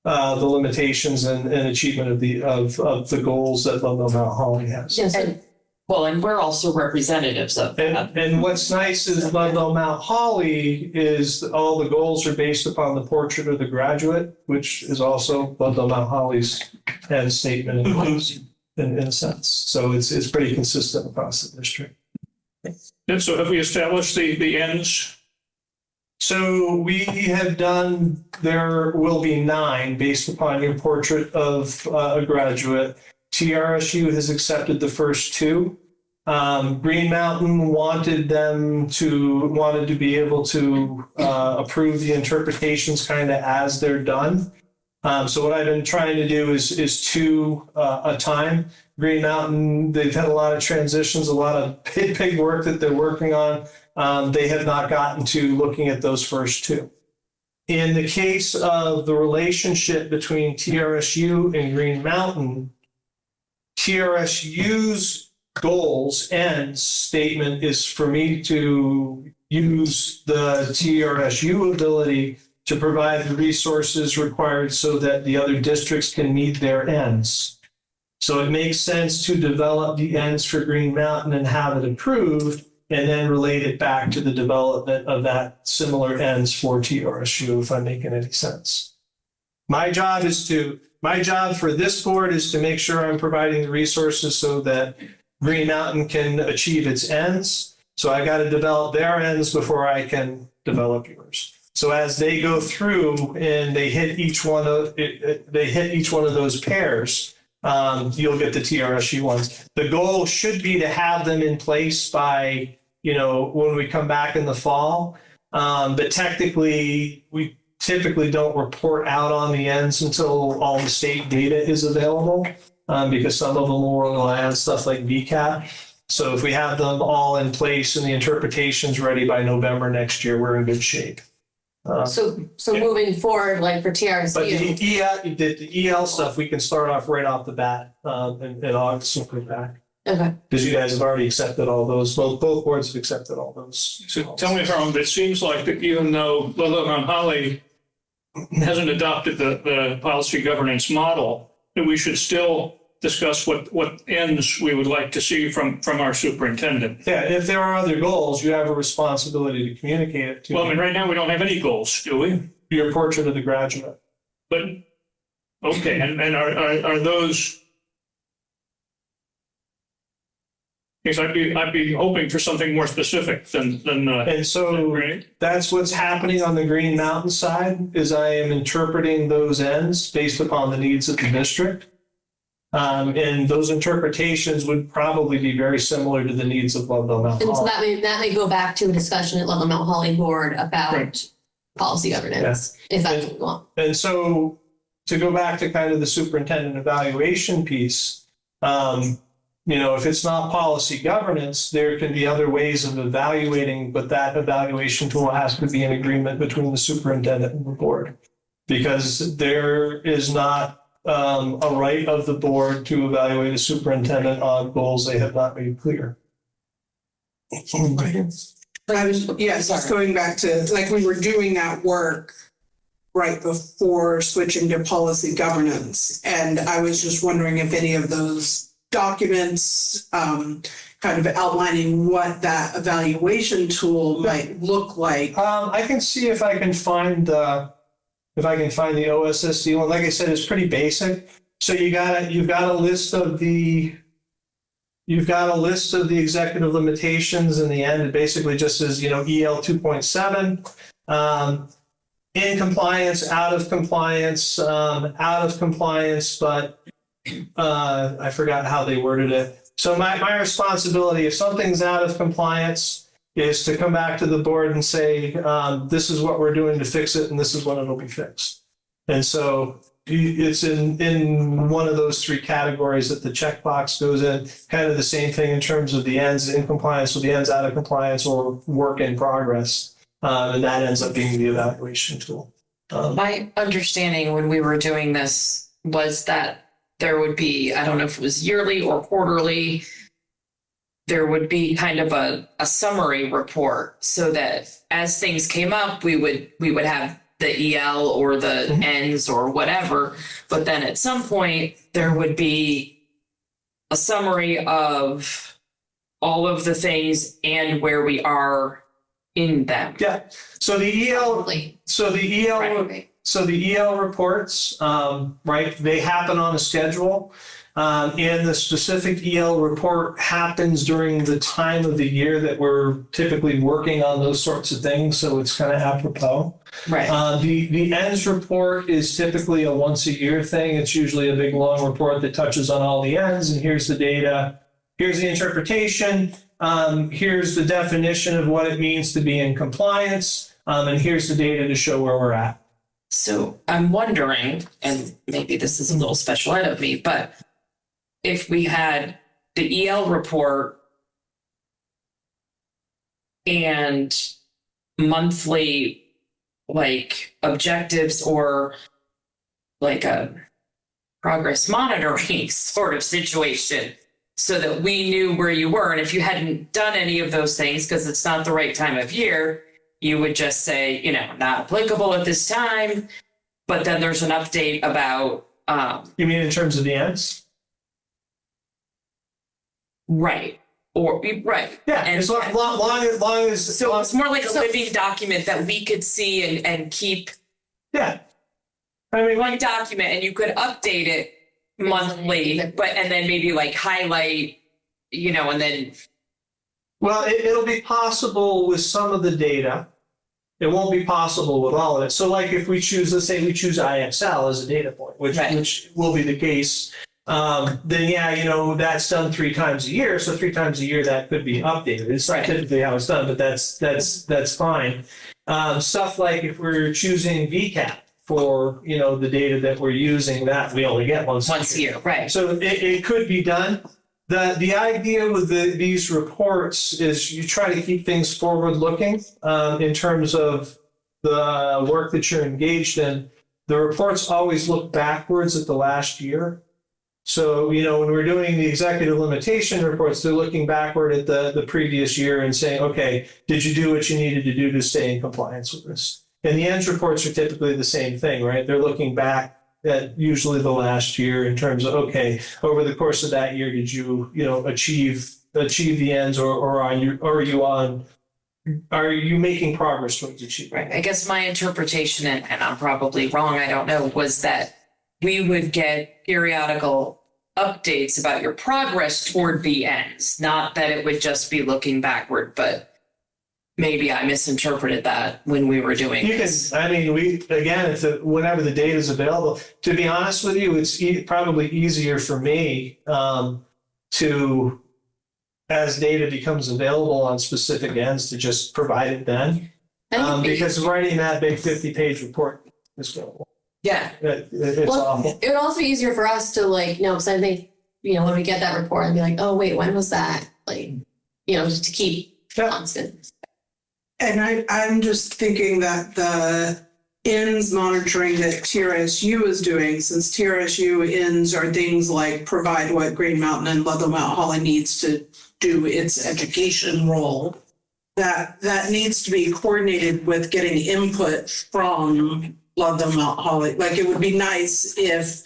the limitations and achievement of the goals that Ludlow Mount Holly has. Yes. And we're also representatives of that. And what's nice is Ludlow Mount Holly is all the goals are based upon the portrait of the graduate, which is also Ludlow Mount Holly's end statement in a sense. So it's pretty consistent across the district. And so have we established the ends? So we have done, there will be 9 based upon your portrait of a graduate. TRSU has accepted the first 2. Green Mountain wanted to be able to approve the interpretations kind of as they're done. So what I've been trying to do is 2 a time. Green Mountain, they've had a lot of transitions, a lot of big work that they're working on. They have not gotten to looking at those first 2. In the case of the relationship between TRSU and Green Mountain, TRSU's goals and statement is for me to use the TRSU ability to provide the resources required so that the other districts can meet their ends. So it makes sense to develop the ends for Green Mountain and have it approved and then relate it back to the development of that similar ends for TRSU, if I'm making any sense. My job for this board is to make sure I'm providing the resources so that Green Mountain can achieve its ends. So I got to develop their ends before I can develop yours. So as they go through and they hit each one of those pairs, you'll get the TRSU ones. The goal should be to have them in place by, when we come back in the fall. But technically, we typically don't report out on the ends until all the state data is available, because some of them will rely on stuff like VCAT. So if we have them all in place and the interpretations ready by November next year, we're in good shape. So moving forward, like for TRSU. But the EL stuff, we can start off right off the bat in August and put back. Okay. Because you guys have already accepted all those, well, both boards have accepted all those. So tell me if I'm wrong, but it seems like that even though Ludlow Mount Holly hasn't adopted the policy governance model, that we should still discuss what ends we would like to see from our superintendent. Yeah, if there are other goals, you have a responsibility to communicate it to Well, I mean, right now, we don't have any goals, do we? your portrait of the graduate. But, okay, and are those? Because I'd be hoping for something more specific than And so right? that's what's happening on the Green Mountain side, is I am interpreting those ends based upon the needs of the district. And those interpretations would probably be very similar to the needs of Ludlow Mountain And so Hall. that may go back to a discussion at Ludlow Mount Holly Board about Right. policy governance, if that's what we want. And so to go back to kind of the superintendent evaluation piece, if it's not policy governance, there can be other ways of evaluating, but that evaluation tool has to be in agreement between the superintendent and the board. Because there is not a right of the board to evaluate a superintendent on goals they have not made clear. I was, yes, just going back to, like, we were doing that work right before switching to policy governance. And I was just wondering if any of those documents, kind of outlining what that evaluation tool might look like. I can see if I can find the OSSD one. Like I said, it's pretty basic. So you've got a list of the executive limitations in the end. It basically just says, EL 2.7, in compliance, out of compliance, but I forgot how they worded it. So my responsibility, if something's out of compliance, is to come back to the board and say, this is what we're doing to fix it, and this is when it'll be fixed. And so it's in one of those three categories that the checkbox goes in, kind of the same thing in terms of the ends in compliance with the ends out of compliance or work in progress. And that ends up being the evaluation tool. My understanding when we were doing this was that there would be, I don't know if it was yearly or quarterly, there would be kind of a summary report so that as things came up, we would have the EL or the ends or whatever. But then at some point, there would be a summary of all of the things and where we are in them. Yeah. So the EL, Right. So the EL reports, right, they happen on a schedule. And the specific EL report happens during the time of the year that we're typically working on those sorts of things. So it's kind of apropos. Right. The ends report is typically a once a year thing. It's usually a big long report that touches on all the ends, and here's the data. Here's the interpretation. Here's the definition of what it means to be in compliance. And here's the data to show where we're at. So I'm wondering, and maybe this is a little special ed of me, but if we had the EL report and monthly objectives or like a progress monitoring sort of situation so that we knew where you were. And if you hadn't done any of those things because it's not the right time of year, you would just say, not applicable at this time. But then there's an update about. You mean in terms of the ends? Right. Or right. Yeah. And As long as. so it's more like a living document that we could see and keep. Yeah. I mean, one document, and you could update it monthly, and then maybe highlight, and then. Well, it'll be possible with some of the data. It won't be possible with all of it. So if we choose, let's say we choose IXL as a data point, which will be the case, then that's done 3 times a year. So 3 times a year that could be updated. It's not typically how it's done, but that's fine. Stuff like if we're choosing VCAP for, the data that we're using, that we only get once a year, right. So it could be done. The idea with these reports is you try to keep things forward-looking in terms of the work that you're engaged in. The reports always look backwards at the last year. So, when we're doing the executive limitation reports, they're looking backward at the previous year and saying, okay, did you do what you needed to do to stay in compliance with this? And the ends reports are typically the same thing, right? They're looking back at usually the last year in terms of, okay, over the course of that year, did you, achieve the ends, or are you making progress towards achieving? Right. I guess my interpretation, and I'm probably wrong, I don't know, was that we would get periodical updates about your progress toward the ends, not that it would just be looking backward, but maybe I misinterpreted that when we were doing this. Whenever the data is available, to be honest with you, it's probably easier for me to, as data becomes available on specific ends, to just provide it then. Because writing that big 50-page report is available. Yeah. It's awful. It would also be easier for us to because I think, when we get that report and be like, oh, wait, when was that? Just to keep constant. And I'm just thinking that the ends monitoring that TRSU is doing, since TRSU ends are things like provide what Green Mountain and Ludlow Mount Holly needs to do its education role, that needs to be coordinated with getting input from Ludlow Mount Holly. Like, it would be nice if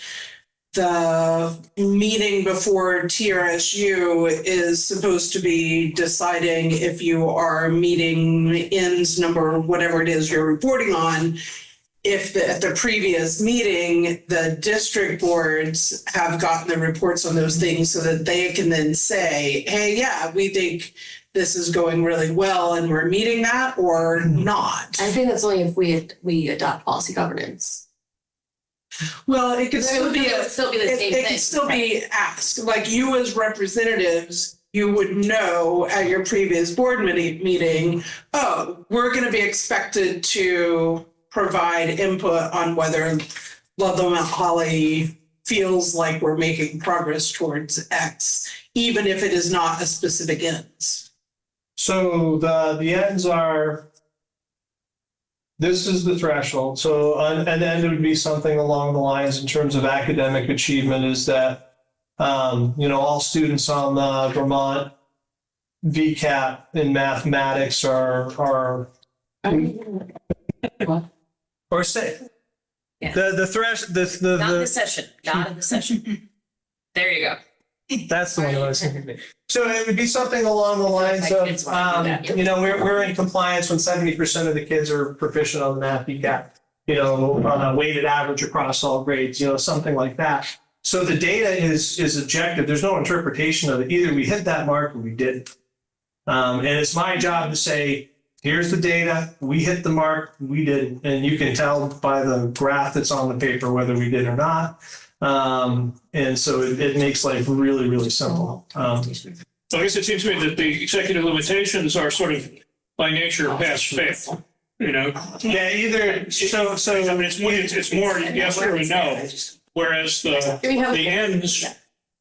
the meeting before TRSU is supposed to be deciding if you are meeting ends number, whatever it is you're reporting on. If at the previous meeting, the district boards have gotten the reports on those things so that they can then say, hey, yeah, we think this is going really well and we're meeting that, or not. I think that's only if we adopt policy governance. Well, it could still be the same thing. It could still be asked, like, you as representatives, you would know at your previous board meeting, oh, we're going to be expected to provide input on whether Ludlow Mount Holly feels like we're making progress towards X, even if it is not a specific ends. So the ends are, this is the threshold. So an end would be something along the lines in terms of academic achievement is that, all students on the Vermont VCAP in mathematics are or say Yeah. the Not in the session. Not in the session. There you go. That's the one I was thinking. So it would be something along the lines of, we're in compliance when 70% of the kids are proficient on the math VCAP, on a weighted average across all grades, something like that. So the data is objective. There's no interpretation of it. Either we hit that mark or we didn't. And it's my job to say, here's the data, we hit the mark, we didn't. And you can tell by the graph that's on the paper whether we did or not. And so it makes life really, really simple. So I guess it seems to me that the executive limitations are sort of by nature pass fail, Yeah, either, so. I mean, it's more yes or a no, whereas the ends,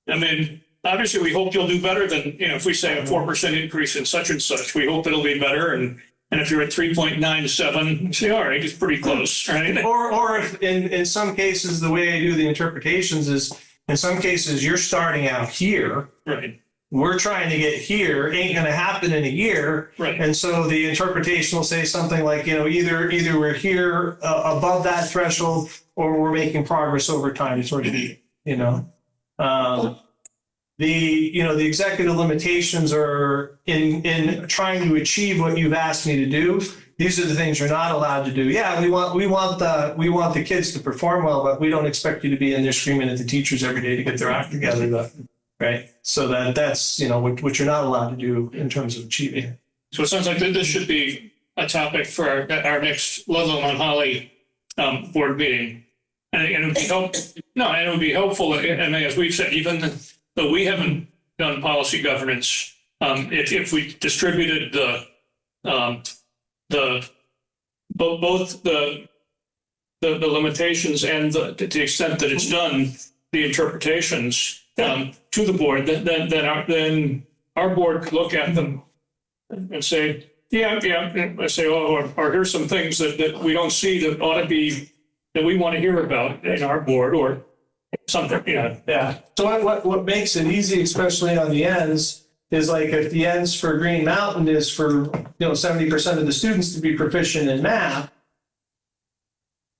I mean, obviously we hope you'll do better than, if we say a 4% increase in such and such, we hope it'll be better. And if you're at 3.97, say, all right, it's pretty close, right? Or if in some cases, the way I do the interpretations is, in some cases, you're starting out here. Right. We're trying to get here, ain't gonna happen in a year. Right. And so the interpretation will say something like, either we're here above that threshold or we're making progress over time sort of, the executive limitations are in trying to achieve what you've asked me to do. These are the things you're not allowed to do. Yeah, we want the kids to perform well, but we don't expect you to be in there screaming at the teachers every day to get their act together, right? So that's what you're not allowed to do in terms of achieving. So it sounds like this should be a topic for our next Ludlow Mount Holly board meeting, and it would be helpful. And as we've said, even though we haven't done policy governance, if we distributed both the limitations and to the extent that it's done, the interpretations to the board, then our board could look at them and say, I say, or here's some things that we don't see that ought to be, that we want to hear about in our board, or something, Yeah. So what makes it easy, especially on the ends, is like if the ends for Green Mountain is for, 70% of the students to be proficient in math,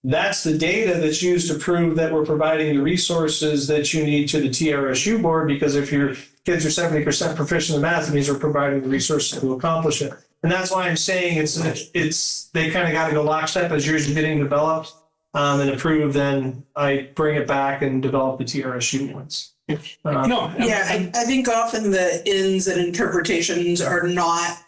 that's the data that's used to prove that we're providing the resources that you need to the TRSU board, because if your kids are 70% proficient in math, it means we're providing the resources to accomplish it. And that's why I'm saying they kind of got to go lockstep as yours are getting developed and approved, then I bring it back and develop the TRSU ones. no. Yeah, I think often the ins and interpretations are not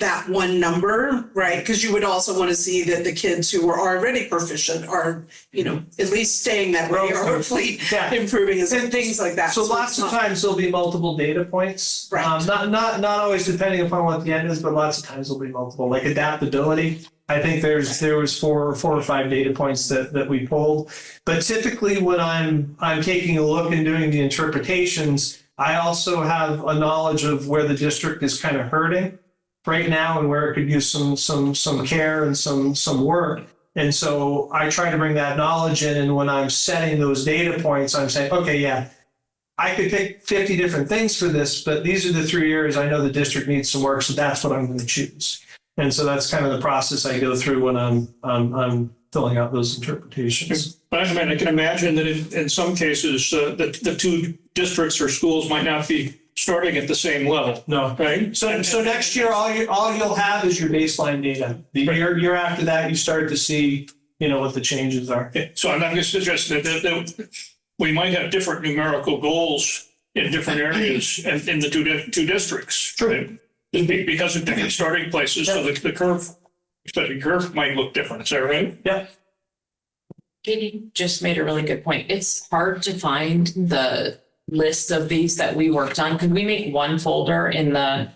that one number, right? Because you would also want to see that the kids who were already proficient are, at least staying that way or hopefully improving and things like that. So lots of times there'll be multiple data points. Right. Not always depending upon what the end is, but lots of times there'll be multiple, like adaptability. I think there was four or five data points that we pulled. But typically when I'm taking a look and doing the interpretations, I also have a knowledge of where the district is kind of hurting right now and where it could use some care and some work. And so I try to bring that knowledge in, and when I'm setting those data points, I'm saying, okay, yeah, I could pick 50 different things for this, but these are the 3 areas I know the district needs some work, so that's what I'm going to choose. And so that's kind of the process I go through when I'm filling out those interpretations. But I mean, I can imagine that in some cases, the two districts or schools might not be starting at the same level. No. Right? So next year, all you'll have is your baseline data. The year after that, you start to see, what the changes are. So I'm going to suggest that we might have different numerical goals in different areas and in the two districts. True. Because of different starting places, so the curve, especially curve, might look different. Is that right? Yeah. Katie just made a really good point. It's hard to find the list of these that we worked on. Could we make one folder in the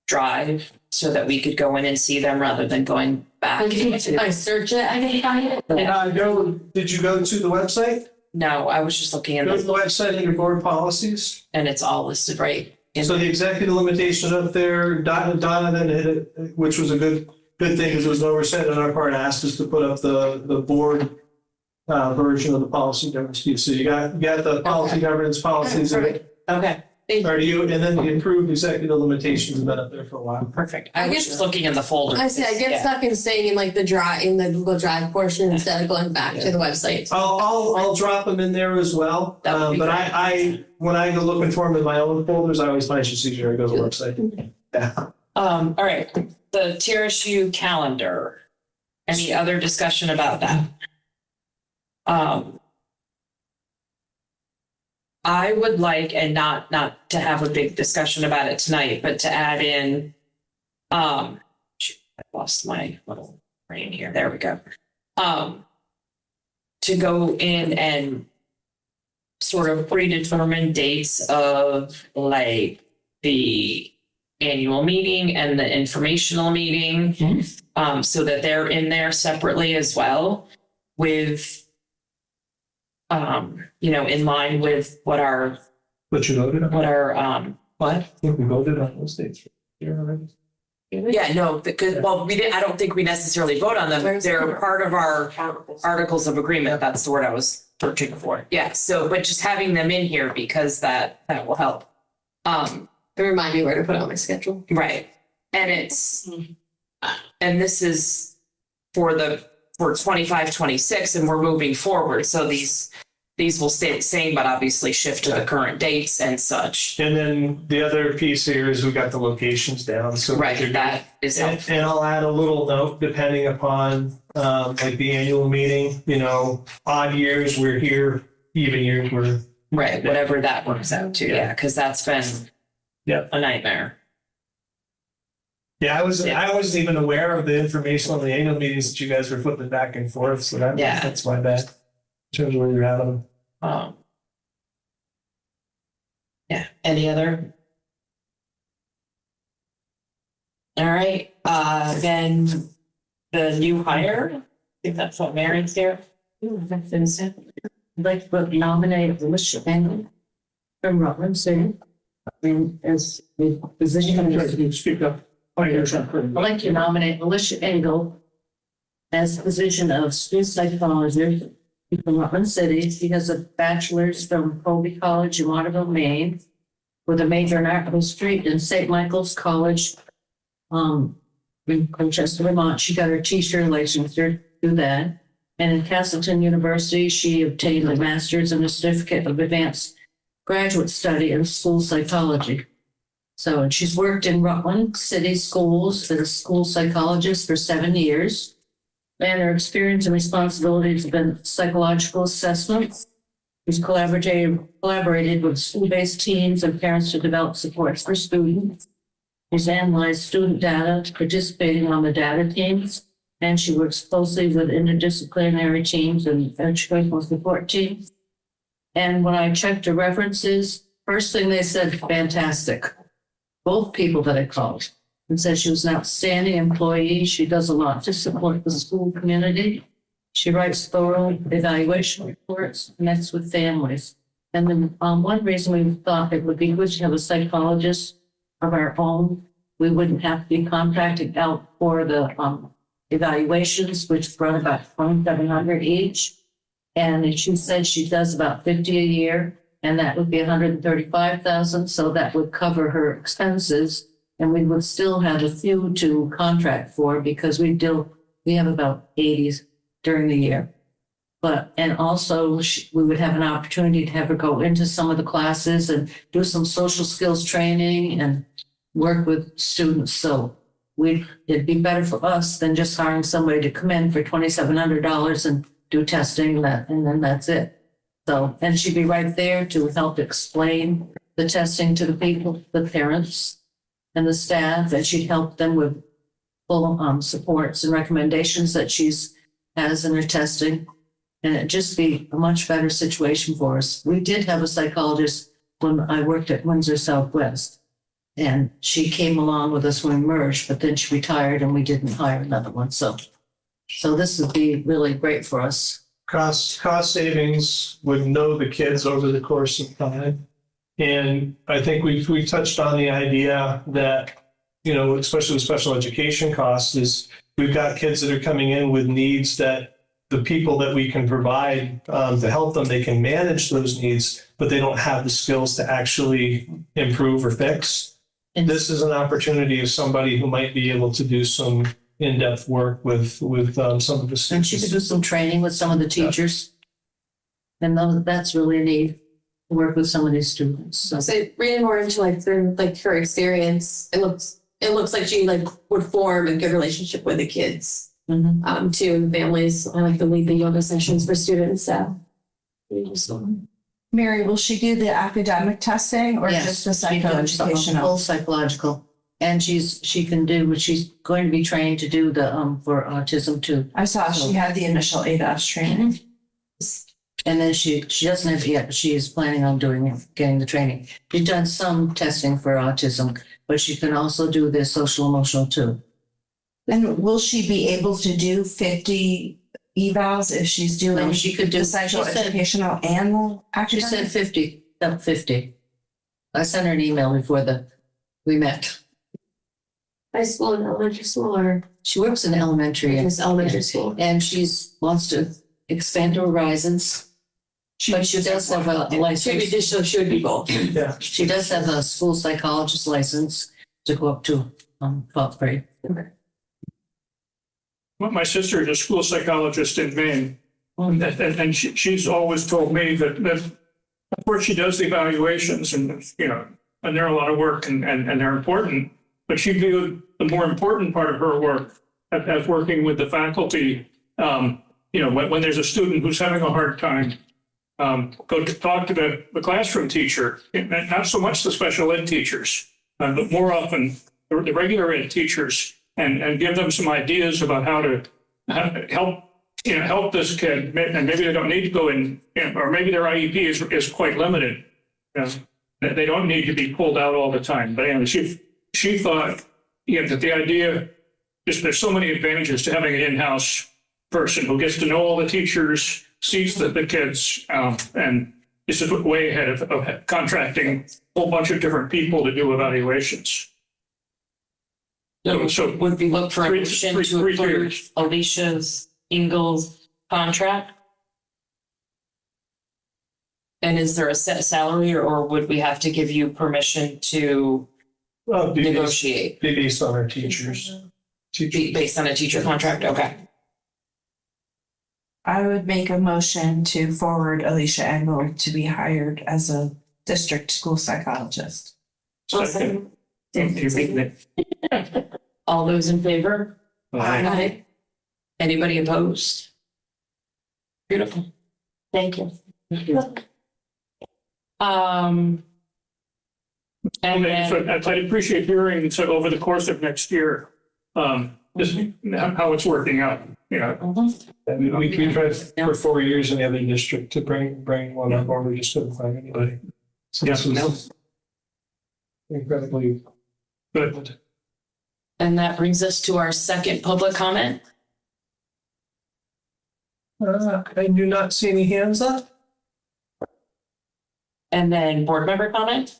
drive so that we could go in and see them rather than going back? If I search it, I can find it. Did you go to the website? No, I was just looking at Go to the website and your board policies. and it's all listed right. So the executive limitations up there, Donna then hit it, which was a good thing, because it was oversight on our part, asked us to put up the board version of the policy governance piece. So you got the policy governance policies in it. Okay, Or you, and then the improved executive limitations have been up there for a while. perfect. I was just looking in the folder. I see, I get Yeah. stuck in staying in like the Google Drive portion instead of going back to the website. I'll drop them in there as well. That would be But great. I when I go looking for them in my own folders, I always find it's just easier to go to the website. Yeah. All right, the TRSU calendar. Any other discussion about that? I would like, and not to have a big discussion about it tonight, but to add in, shoot, I lost my little brain here. There we go. To go in and sort of predetermine dates of like the annual meeting and the informational meeting, so that they're in there separately as well with, in line with what our, But you voted on? what? I think we voted on those dates here already. Yeah, no, because, well, we didn't, I don't think we necessarily vote on them. They're part of our articles of agreement. That's the word I was searching for. Yeah, so, but just having them in here because that will help. To remind me where to put it on my schedule. Right. And it's, and this is for 25, 26, and we're moving forward. So these will stay the same, but obviously shift to the current dates and such. And then the other piece here is we got the locations down. So Right, that is helpful. And I'll add a little note depending upon like the annual meeting, odd years we're here, even years we're. Right, whatever that works out to, yeah, because that's been a nightmare. Yeah, I wasn't even aware of the information on the annual meetings that you guys were flipping back and forth, so that's my bad. In terms of where you're having them. Yeah, any other? All right, then the new hire, I think that's what Mary's here. I'd like to nominate Alicia Engel from Rutland City as the position. Speak up. I'd like to nominate Alicia Engel as the position of school psychologist He's from Rutland City. He has a bachelor's from Colby College in Waterville, Maine, with a major in art history in St. Michael's College, in Colchester, Vermont. She got her teacher licensure through that. And in Castleton University, she obtained a master's and a certificate of advanced graduate study in school psychology. So, and she's worked in Rutland City Schools as a school psychologist for 7 years. And her experience and responsibilities have been psychological assessments. She's collaborated with school-based teams and parents to develop supports for students. She's analyzed student data, participating on the data teams, and she works closely with interdisciplinary teams and educational support teams. And when I checked her references, first thing they said, fantastic. Both people that I called and said she was an outstanding employee. She does a lot to support the school community. She writes thorough evaluation reports, connects with families. And then one reason we thought it would be good to have a psychologist of our own. We wouldn't have to be contracted out for the evaluations, which run about $2,700 each. And she said she does about 50 a year, and that would be $135,000. So that would cover her expenses, and we would still have a few to contract for because we have about 80 during the year. But, and also we would have an opportunity to have her go into some of the classes and do some social skills training and work with students. So it'd be better for us than just hiring somebody to come in for $2,700 and do testing and then that's it. So, and she'd be right there to help explain the testing to the people, the parents and the staff, and she'd help them with full supports and recommendations that has in her testing. And it'd just be a much better situation for us. We did have a psychologist when I worked at Windsor Southwest, and she came along with us when we merged, but then she retired and we didn't hire another one. So this would be really great for us. Cost savings would know the kids over the course of time. And I think we've touched on the idea that, especially with special education costs, is we've got kids that are coming in with needs that the people that we can provide to help them, they can manage those needs, but they don't have the skills to actually improve or fix. And this is an opportunity of somebody who might be able to do some in-depth work with some of the students. And she could do some training with some of the teachers. And that's really neat, to work with some of these students. So reading more into her experience, it looks like she would form a good relationship with the kids. Mm-hmm. Too, and families. I like to lead the yoga sessions for students. So, Mary, will she do the academic testing or yes, just the psychoeducational? Full psychological, and she can do what she's going to be trained to do for autism too. I saw she had the initial ADOS training. And then she doesn't have it yet, but she is planning on getting the training. She's done some testing for autism, but she can also do the social emotional too. And will she be able to do 50 evals if she's doing No, she could do the psychoeducational and the She academic? said 50, about 50. I sent her an email before we met. high school and elementary school, or She works in elementary. just elementary school. And wants to expand her horizons. But she does have a license. She would be both. Yeah. She does have a school psychologist license to go up to 12th grade. Well, my sister is a school psychologist in Maine, and she's always told me that of course she does the evaluations and they're a lot of work and they're important, but she viewed the more important part of her work as working with the faculty. When there's a student who's having a hard time, go to talk to the classroom teacher, not so much the special ed teachers, but more often the regular ed teachers, and give them some ideas about how to help this kid. And maybe they don't need to go in, or maybe their IEP is quite limited. They don't need to be pulled out all the time. But anyway, she thought that the idea is there's so many advantages to having an in-house person who gets to know all the teachers, sees the kids, and is way ahead of contracting a whole bunch of different people to do evaluations. So Would we look for a Three- motion three- to three approve years. Alicia's Ingalls contract? And is there a set salary or would we have to give you permission to Well, be negotiate based on our teachers. based on a teacher contract? Okay. I would make a motion to forward Alicia Engel to be hired as a district school psychologist. Second. You beat it. All those in favor? Aye. Anybody opposed? Beautiful. Thank you. And So then, I'd appreciate hearing, so over the course of next year, just how it's working out, you know. And we tried for 4 years in the other district to bring one up, or we just couldn't find anybody. So this was incredibly good. and that brings us to our second public comment. I do not see any hands up. And then board member comment.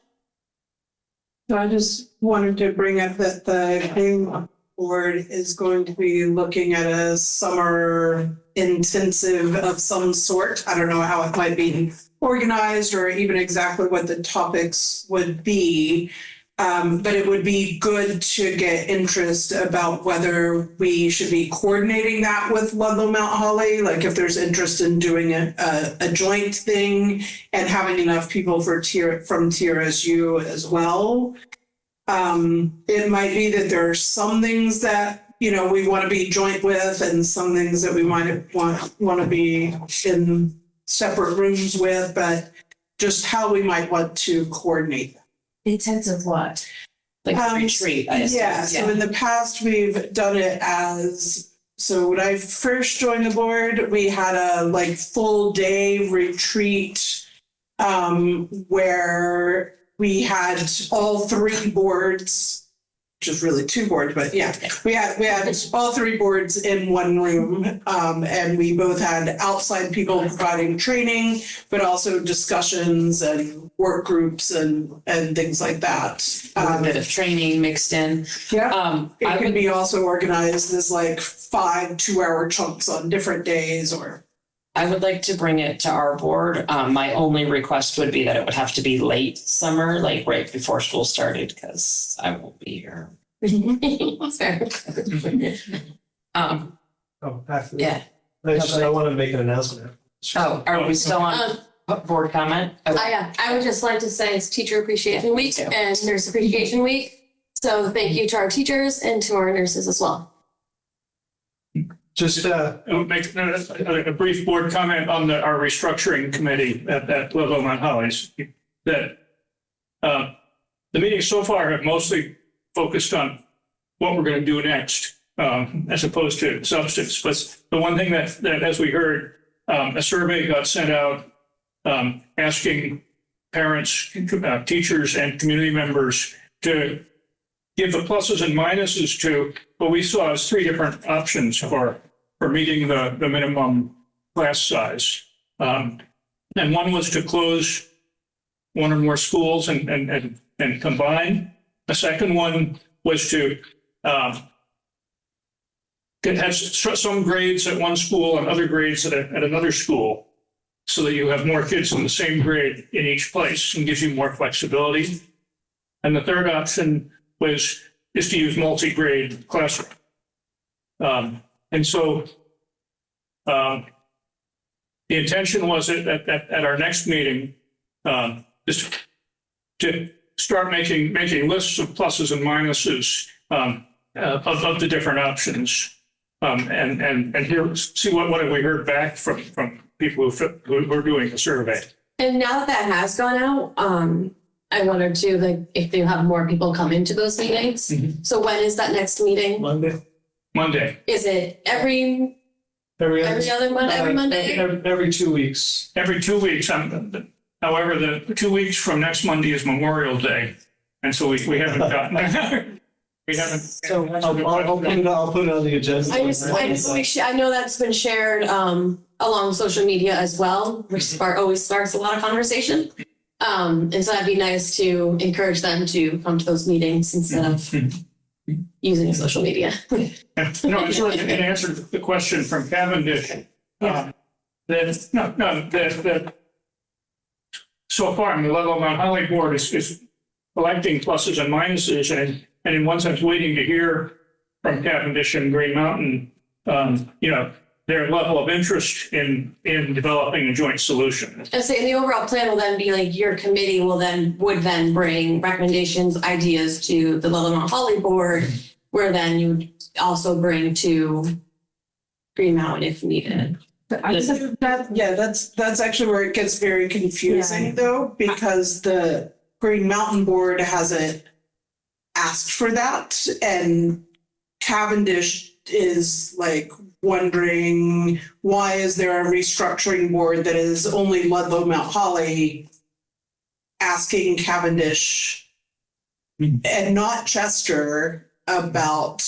So I just wanted to bring up that the Game Board is going to be looking at a summer intensive of some sort. I don't know how it might be organized or even exactly what the topics would be. But it would be good to get interest about whether we should be coordinating that with Ludlow Mount Holly, like if there's interest in doing a joint thing and having enough people from TRSU as well. It might be that there are some things that, you know, we want to be joint with and some things that we might want to be in separate rooms with, but just how we might want to coordinate. Intensive what? Like a retreat, I assume. Yeah, so in the past, we've done it as, so when I first joined the board, we had a like full day retreat where we had all three boards, which is really two boards, but yeah, we had all three boards in one room. And we both had outside people providing training, but also discussions and work groups and things like that. A bit of training mixed in. Yeah, I it can would, be also organized as like 5 2-hour chunks on different days or. I would like to bring it to our board. My only request would be that it would have to be late summer, like right before school started, because I won't be here. That's fair. After Yeah. I want to make an announcement. Oh, are we still on board comment? Okay. I would just like to say it's Teacher Appreciation Week and Nurse Appreciation Week. So thank you to our teachers and to our nurses as well. Just I would make a brief board comment on our restructuring committee at Ludlow Mount Holly's. That the meetings so far have mostly focused on what we're going to do next, as opposed to substance. But the one thing that as we heard, a survey got sent out asking parents, teachers, and community members to give the pluses and minuses to what we saw as 3 different options for meeting the minimum class size. And one was to close one or more schools and combine. The second one was to have some grades at one school and other grades at another school, so that you have more kids in the same grade in each place and gives you more flexibility. And the third option is to use multi-grade classroom. And so the intention was at our next meeting is to start making lists of pluses and minuses of the different options, and see what have we heard back from people who are doing the survey. And now that has gone out, I wondered too, like if they have more people come into those meetings. Mm-hmm. So when is that next meeting? Monday. Is it every other Monday? Every Monday? Every 2 weeks. Every 2 weeks. However, the 2 weeks from next Monday is Memorial Day, and so we haven't gotten. We haven't. So I'll put it on the agenda. I know that's been shared along social media as well, which always sparks a lot of conversation. And so that'd be nice to encourage them to come to those meetings instead of using social media. No, sort of in answer to the question from Cavendish, that so far, I mean, the Ludlow Mount Holly Board is collecting pluses and minuses and in one sense waiting to hear from Cavendish and Green Mountain, their level of interest in developing a joint solution. And so the overall plan will then be like your committee would then bring recommendations, ideas to the Ludlow Mount Holly Board, where then you would also bring to Green Mountain if needed. That's actually where it gets very confusing though, because the Green Mountain Board hasn't asked for that, and Cavendish is like wondering, why is there a restructuring board that is only Ludlow Mount Holly asking Cavendish and not Chester about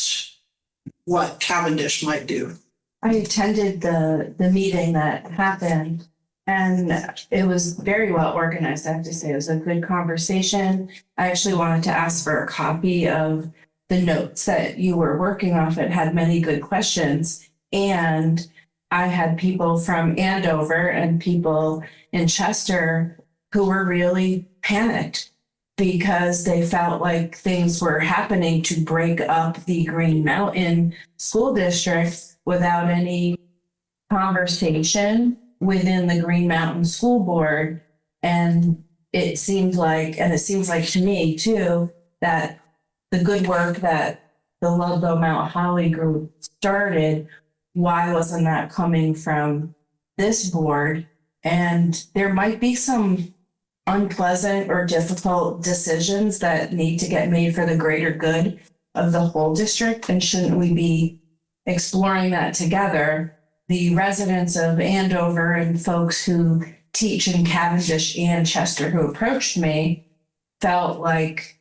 what Cavendish might do? I attended the meeting that happened, and it was very well organized, I have to say. It was a good conversation. I actually wanted to ask for a copy of the notes that you were working off. It had many good questions. And I had people from Andover and people in Chester who were really panicked because they felt like things were happening to break up the Green Mountain School District without any conversation within the Green Mountain School Board. And it seems like to me too, that the good work that the Ludlow Mount Holly group started, why wasn't that coming from this board? And there might be some unpleasant or difficult decisions that need to get made for the greater good of the whole district. And shouldn't we be exploring that together? The residents of Andover and folks who teach in Cavendish and Chester who approached me felt like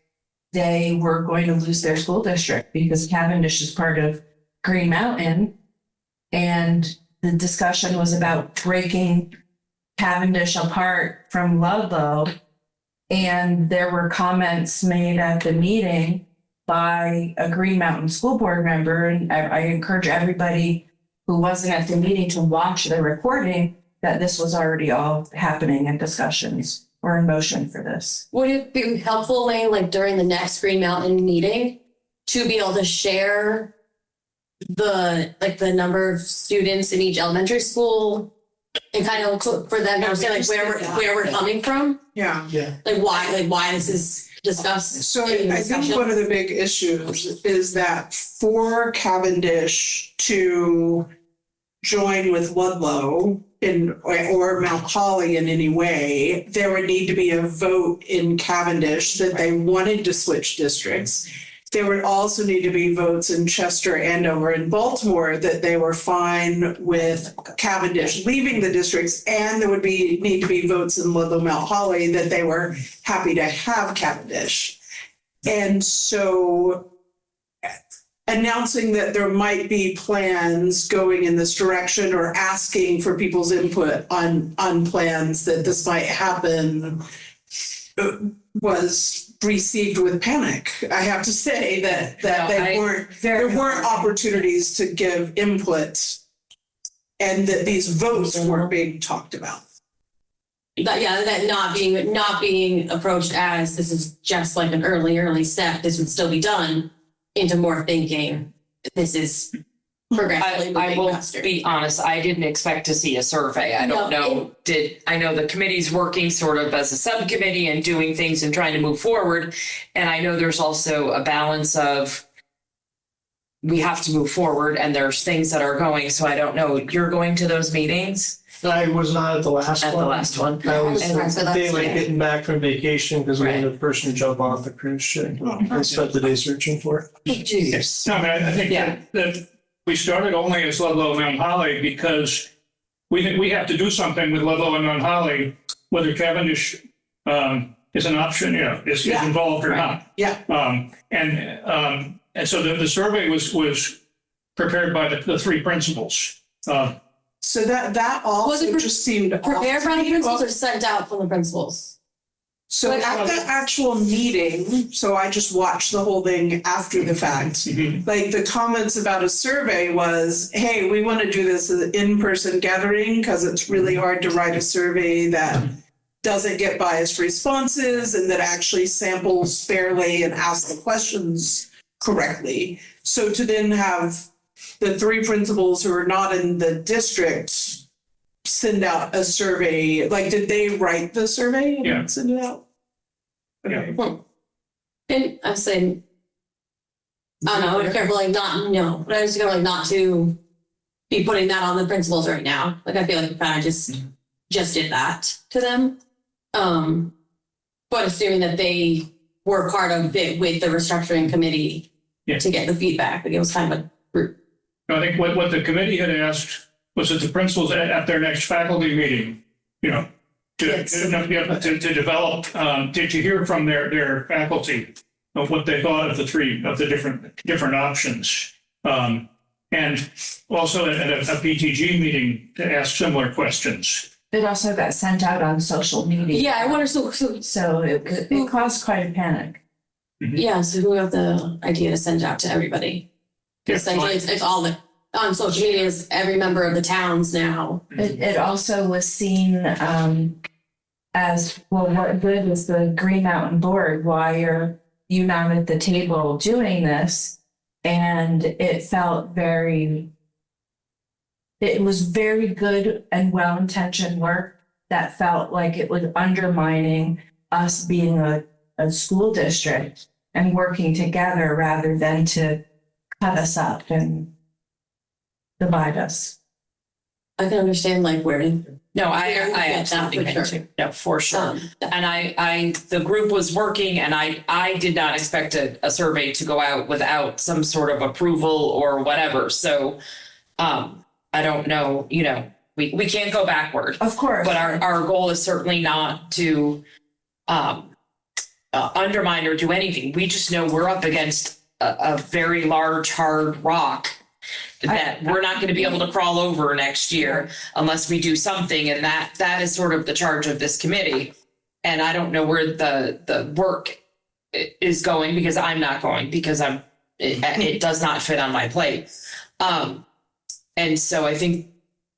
they were going to lose their school district because Cavendish is part of Green Mountain. And the discussion was about breaking Cavendish apart from Ludlow. And there were comments made at the meeting by a Green Mountain School Board member. And I encourage everybody who wasn't at the meeting to watch the recording, that this was already all happening in discussions or in motion for this. Would it be helpful, Lane, like during the next Green Mountain meeting, to be able to share the number of students in each elementary school and kind of for them to understand like where we're coming from? Yeah. Like why this is discussed. So in I think discussion? one of the big issues is that for Cavendish to join with Ludlow or Mount Holly in any way, there would need to be a vote in Cavendish that they wanted to switch districts. There would also need to be votes in Chester, Andover, and Baltimore that they were fine with Cavendish leaving the districts, and there would need to be votes in Ludlow Mount Holly that they were happy to have Cavendish. And so announcing that there might be plans going in this direction or asking for people's input on plans that this might happen was received with panic. I have to say that there weren't opportunities to give input and that these votes weren't being talked about. That not being approached as this is just like an early step, this would still be done, into more thinking, this is progressively I moving will faster. be honest, I didn't expect to see a survey. I don't know, I know the committee's working sort of as a subcommittee and doing things and trying to move forward. And I know there's also a balance of we have to move forward and there's things that are going. So I don't know, you're going to those meetings? I was not at the last one. At the last one. I was And- daylight getting back from vacation because we had a person jump off the cruise ship and spent the day searching for it. Jeez. No, I mean, I think that we started only as Ludlow and Mount Holly because we have to do something with Ludlow and Mount Holly, whether Cavendish is an option, is involved or not. Yeah. And so the survey was prepared by the three principals. So that also just seemed Prepared by the off. principals or sent out from the principals? So at the actual meeting, so I just watched the whole thing after the fact. Like the comments about a survey was, hey, we want to do this as an in-person gathering because it's really hard to write a survey that doesn't get biased responses and that actually samples fairly and asks the questions correctly. So to then have the three principals who are not in the district send out a survey, like, did they write the survey Yeah. and send it out? Yeah. And I was saying, I don't know, I'm careful, like not, no, but I was gonna like not to be putting that on the principals right now. Like, I feel like we kind of just did that to them. But assuming that they were part of it with the restructuring committee Yeah. to get the feedback, like it was kind of a group. I think what the committee had asked was that the principals at their next faculty meeting, you know, to develop, to hear from their faculty of what they thought of the different options. And also at a PTG meeting to ask similar questions. It also got sent out on social media. Yeah, I wonder, so So it caused quite a panic. yeah, so who got the idea to send out to everybody? Essentially, it's all the, on social media, is every member of the towns now. It also was seen as, well, what good is the Green Mountain Board? Why are you not at the table doing this? And it was very good and well-intentioned work that felt like it was undermining us being a school district and working together rather than to cut us up and divide us. I can understand like where. No, I Yeah, absolutely for can sure. too. No, for sure. And the group was working and I did not expect a survey to go out without some sort of approval or whatever. So, I don't know, you know, we can't go backward, Of course. but our goal is certainly not to, undermine or do anything. We just know we're up against a very large, hard rock that we're not going to be able to crawl over next year unless we do something. And that is sort of the charge of this committee. And I don't know where the work is going because I'm not going because it does not fit on my plate. And so I think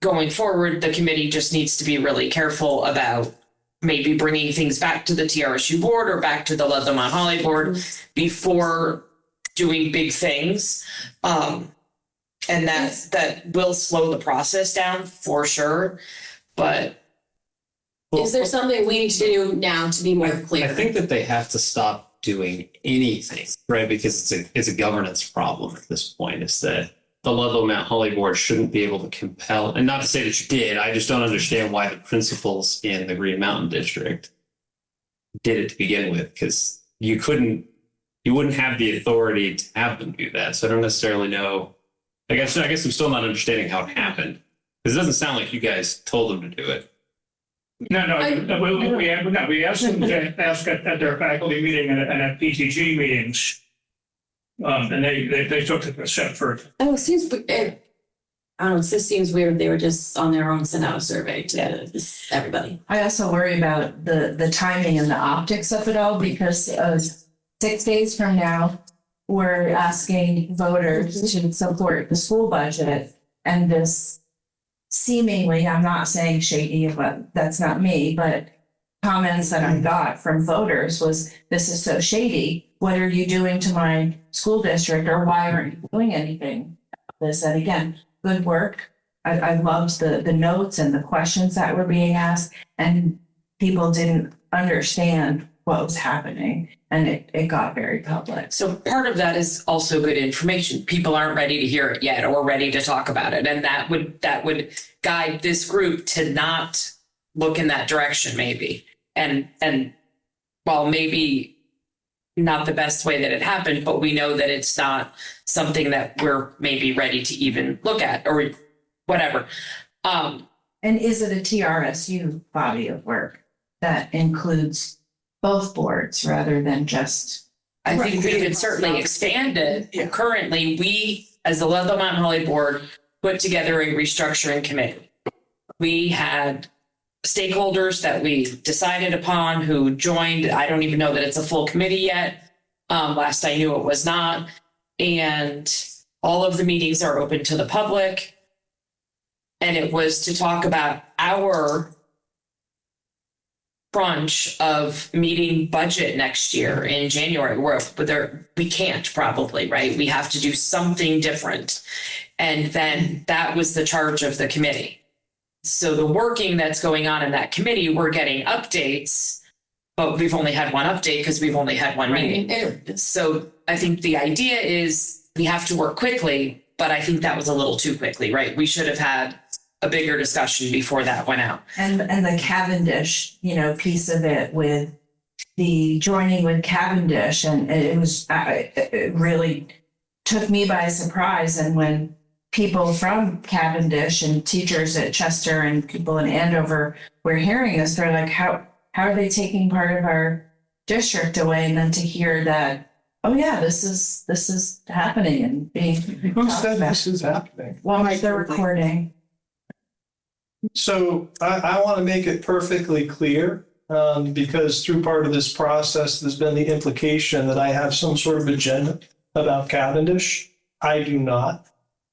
going forward, the committee just needs to be really careful about maybe bringing things back to the TRSU board or back to the Ludlow Mount Holly board before doing big things. And that will slow the process down for sure. But Is there something we need to do now to be more clear? I think that they have to stop doing anything, right? Because it's a governance problem at this point. It's that the Ludlow Mount Holly board shouldn't be able to compel, and not to say that you did, I just don't understand why the principals in the Green Mountain District did it to begin with, because you wouldn't have the authority to have them do that. So I don't necessarily know. I guess I'm still not understanding how it happened, because it doesn't sound like you guys told them to do it. No, we asked them to ask at their faculty meeting and at PTG meetings. And they took it a step further. Oh, it seems, I don't know, it just seems weird. They were just on their own, sent out a survey to everybody. I also worry about the timing and the optics of it all because 6 days from now, we're asking voters to support the school budget. And this seemingly, I'm not saying shady, but that's not me, but comments that I got from voters was, this is so shady. What are you doing to my school district, or why aren't you doing anything? This, and again, good work. I loved the notes and the questions that were being asked, and people didn't understand what was happening, and it got very public. so part of that is also good information. People aren't ready to hear it yet or ready to talk about it. And that would guide this group to not look in that direction maybe. And while maybe not the best way that it happened, but we know that it's not something that we're maybe ready to even look at or whatever. And is it a TRSU body of work that includes both boards rather than just? I think we could certainly expand it. Yeah. Currently, we, as the Ludlow Mountain Holly Board, put together a restructuring committee. We had stakeholders that we decided upon who joined. I don't even know that it's a full committee yet. Last I knew it was not. And all of the meetings are open to the public. And it was to talk about our crunch of meeting budget next year in January, we can't probably, right? We have to do something different. And then that was the charge of the committee. So the working that's going on in that committee, we're getting updates, but we've only had one update because we've only had one meeting. So I think the idea is we have to work quickly, but I think that was a little too quickly, right? We should have had a bigger discussion before that went out. And the Cavendish, piece of it with the joining with Cavendish, and it really took me by surprise. And when people from Cavendish and teachers at Chester and people in Andover were hearing this, they're like, how are they taking part of our district away? And then to hear that, oh yeah, this is happening and being Who said this is happening? well, the recording. So I want to make it perfectly clear, because through part of this process, there's been the implication that I have some sort of agenda about Cavendish. I do not.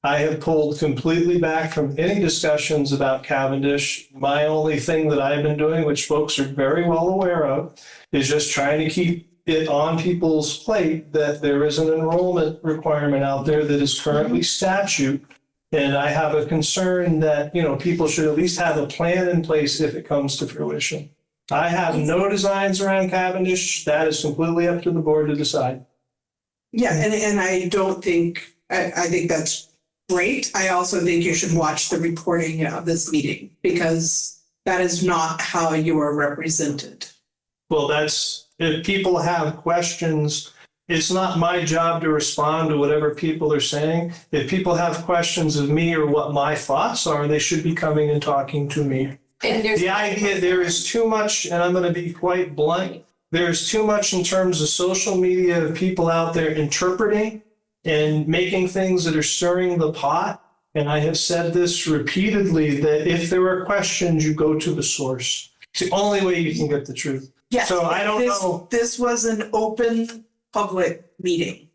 I have pulled completely back from any discussions about Cavendish. My only thing that I've been doing, which folks are very well aware of, is just trying to keep it on people's plate that there is an enrollment requirement out there that is currently statute. And I have a concern that, people should at least have a plan in place if it comes to fruition. I have no designs around Cavendish. That is completely up to the board to decide. Yeah, and I don't think, I think that's great. I also think you should watch the recording of this meeting because that is not how you are represented. Well, if people have questions, it's not my job to respond to whatever people are saying. If people have questions of me or what my thoughts are, they should be coming and talking to me. The idea, there is too much, and I'm going to be quite blunt, there's too much in terms of social media of people out there interpreting and making things that are stirring the pot. And I have said this repeatedly, that if there are questions, you go to the source. It's the only way you can get the truth. Yes. So I don't know. This was an open public meeting.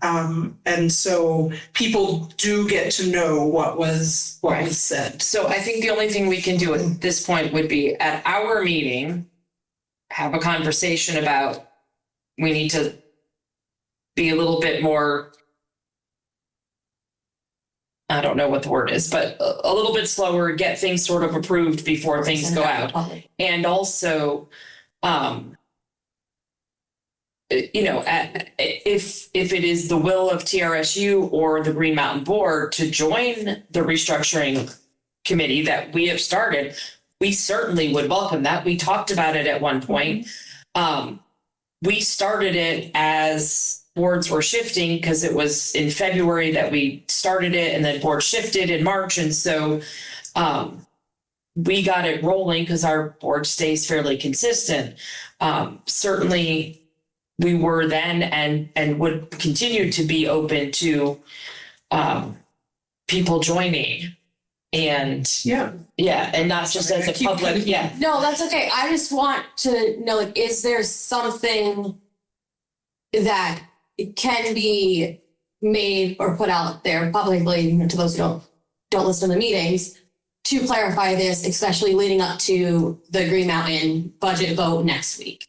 And so people do get to know what was said. So I think the only thing we can do at this point would be at our meeting, have a conversation about, we need to be a little bit more, I don't know what the word is, but a little bit slower, get things sort of approved before things go out. And also, if it is the will of TRSU or the Green Mountain Board to join the restructuring committee that we have started, we certainly would welcome that. We talked about it at one point. We started it as boards were shifting because it was in February that we started it, and then board shifted in March. And so we got it rolling because our board stays fairly consistent. Certainly we were then and would continue to be open to people joining. And and not just as a public, No, that's okay. I just want to know, is there something that can be made or put out there publicly to those who don't listen to the meetings to clarify this, especially leading up to the Green Mountain budget vote next week?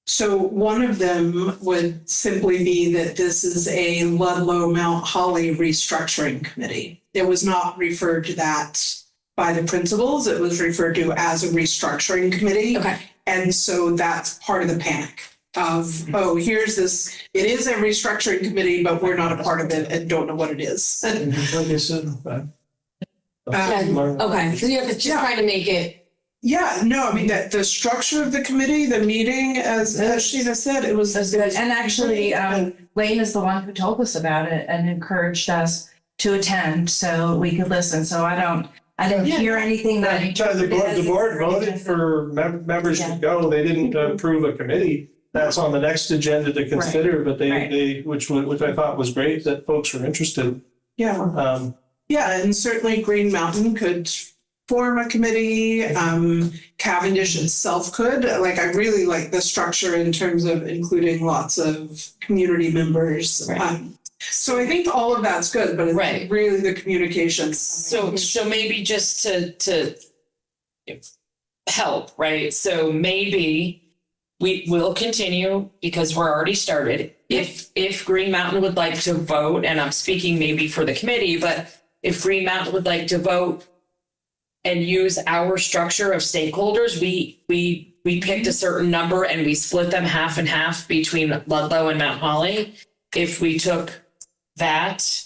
So one of them would simply be that this is a Ludlow Mount Holly restructuring committee. It was not referred to that by the principals. It was referred to as a restructuring committee. Okay. And so that's part of the panic of, here's this, it is a restructuring committee, but we're not a part of it and don't know what it is. Like I said, Okay, so you're just trying to make it. Yeah, no, I mean, that the structure of the committee, the meeting, as Sheena said, it was good. And actually, Lane is the one who told us about it and encouraged us to attend so we could listen. So I didn't hear anything that the board voted for members to go. They didn't approve a committee. That's on the next agenda to consider, but they which I thought was great that folks were interested. Yeah. And certainly Green Mountain could form a committee. Cavendish itself could. I really like the structure in terms of including lots of community members. So I think all of that's good, but it's really the communication. So maybe just to help, right? So maybe we will continue because we're already started. If Green Mountain would like to vote, and I'm speaking maybe for the committee, but if Green Mountain would like to vote and use our structure of stakeholders, we picked a certain number and we split them half and half between Ludlow and Mount Holly. If we took that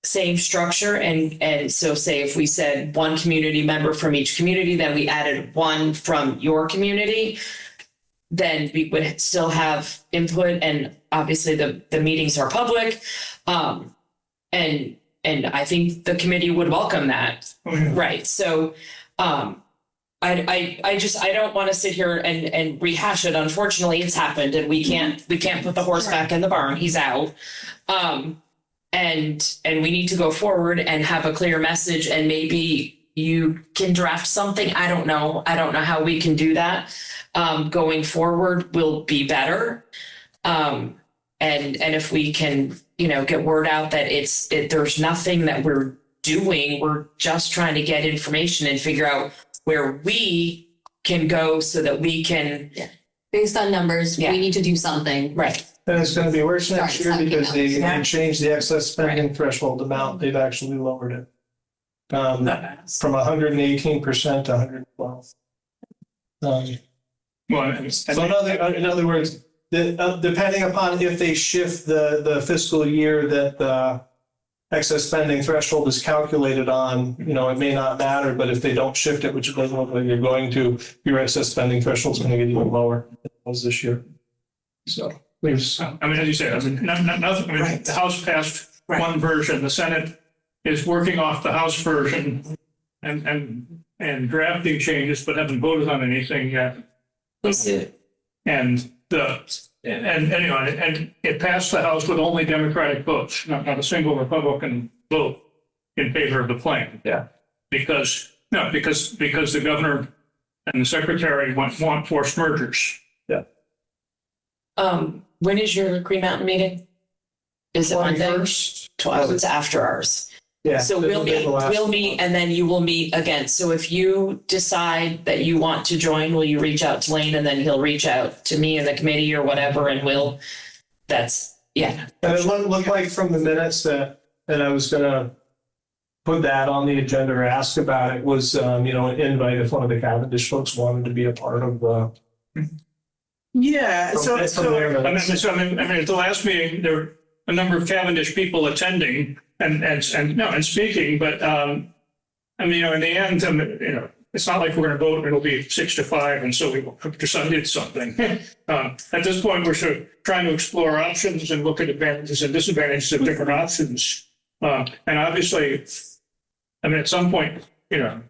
same structure and so say if we said one community member from each community, then we added one from your community, then we would still have input, and obviously the meetings are public. And I think the committee would welcome that. Oh, yeah. Right. So I don't want to sit here and rehash it. Unfortunately, it's happened and we can't put the horse back in the barn. He's out. And we need to go forward and have a clear message, and maybe you can draft something. I don't know how we can do that. Going forward will be better. And if we can, get word out that there's nothing that we're doing. We're just trying to get information and figure out where we can go so that we can. Yeah. Based on numbers, Yeah. we need to do something. Right. And it's going to be worse next Sorry, year because they Yeah. changed the excess spending threshold amount. They've actually lowered it. From 118% to 112. Well, So in other words, depending upon if they shift the fiscal year that the excess spending threshold is calculated on, it may not matter, but if they don't shift it, which it doesn't look like you're going to, your excess spending threshold is going to get even lower than it was this year. So there's. as you said, nothing, the House passed one version, the Senate is working off the House version and drafting changes, but haven't voted on anything yet. And it passed the House with only Democratic votes, not a single Republican vote in favor of the plan. Yeah. Because the governor and the secretary want forced mergers. Yeah. When is your Green Mountain meeting? Is it Monday? 12th. It's after ours. Yeah. So we'll meet and then you will meet again. So if you decide that you want to join, will you reach out to Lane and then he'll reach out to me and the committee or whatever, and yeah. And it looked like from the minutes that I was gonna put that on the agenda or ask about it was, an invite if one of the Cavendish folks wanted to be a part of the. Yeah, From so their At minutes. the last meeting, there were a number of Cavendish people attending and speaking, but, in the end, it's not like we're going to vote and it'll be 6-5, and so we decided something. At this point, we're sort of trying to explore options and look at advantages and disadvantages of different options. And obviously, at some point, Green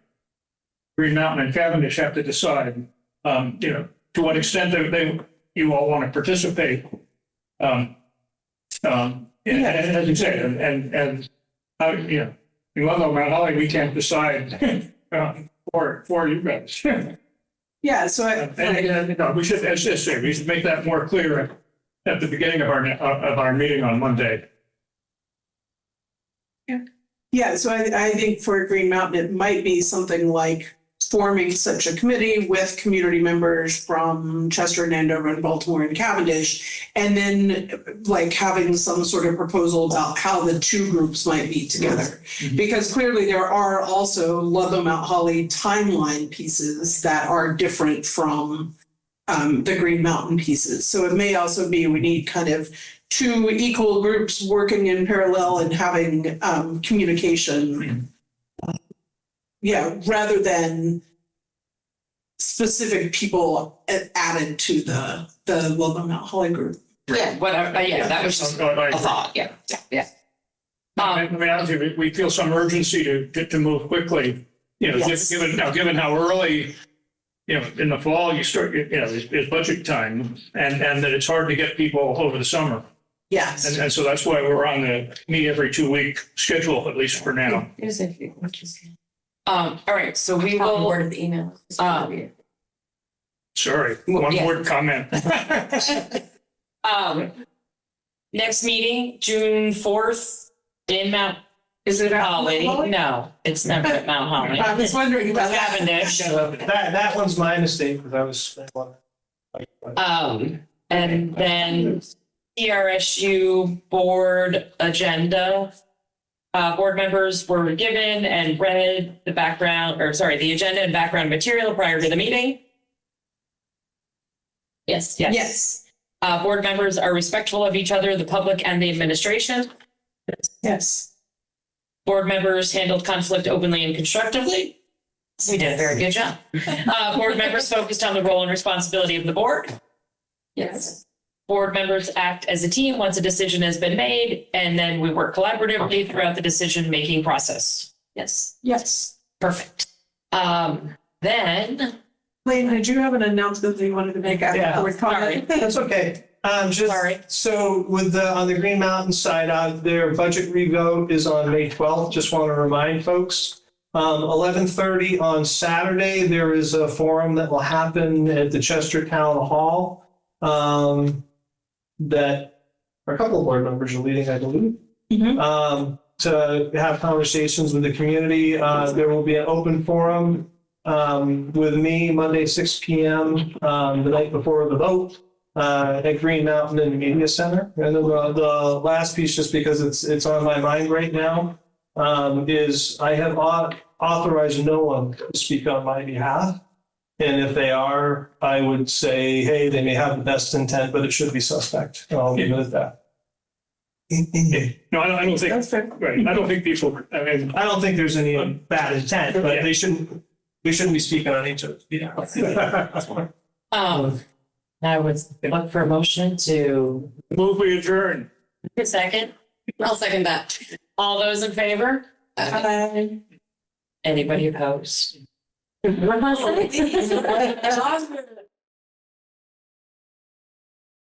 Mountain and Cavendish have to decide, to what extent you all want to participate. As you say, and in Ludlow, Mount Holly, we can't decide for you guys. yeah, so We should, as I say, we should make that more clear at the beginning of our meeting on Monday. Yeah, so I think for Green Mountain, it might be something like forming such a committee with community members from Chester and Andover and Baltimore and Cavendish, and then like having some sort of proposal about how the two groups might be together. Because clearly there are also Ludlow Mount Holly timeline pieces that are different from the Green Mountain pieces. So it may also be we need kind of two equal groups working in parallel and having communication. Yeah, rather than specific people added to the Ludlow Mount Holly group. Yeah, whatever. That was just a thought. Yeah. Obviously, we feel some urgency to move quickly. Yes. Given how early, in the fall you start, is budget time, and that it's hard to get people over the summer. Yes. And so that's why we're on the meet every 2-week schedule, at least for now. Here's a few interesting. All right. So we will. Word of the email. Sorry, Well, one yeah. word comment. Next meeting, June 4th in Is it at Holly, Holly? no, it's never at Mount Holly. I was wondering about that. Cavendish. That one's my mistake because I was. And then ERSU board agenda. Board members were given and read the the agenda and background material prior to the meeting. Yes. Yes. Board members are respectful of each other, the public and the administration. Yes. Board members handled conflict openly and constructively. We did a very good job. Board members focused on the role and responsibility of the board. Yes. Board members act as a team once a decision has been made, and then we work collaboratively throughout the decision-making process. Yes, Yes. perfect. Then, Lane, did you have an announcement that you wanted to make after Yeah. public comment? That's okay. Sorry. So with on the Green Mountain side, their budget revote is on May 12th. Just want to remind folks. 11:30 on Saturday, there is a forum that will happen at the Chester Town Hall. That a couple of board members are leading, I believe. To have conversations with the community. There will be an open forum with me Monday, 6 p.m. The night before the vote. At Green Mountain in the Media Center. And then the last piece, just because it's on my mind right now, is I have authorized no one to speak on my behalf. And if they are, I would say, hey, they may have the best intent, but it should be suspect. And I'll leave it at that. No, I don't think, That's fair. right, I don't think people, I mean, I don't think there's any bad intent, but we shouldn't be speaking on each other's behalf. I would look for a motion to move we adjourn. second. I'll second that. All those in favor? Anybody opposed?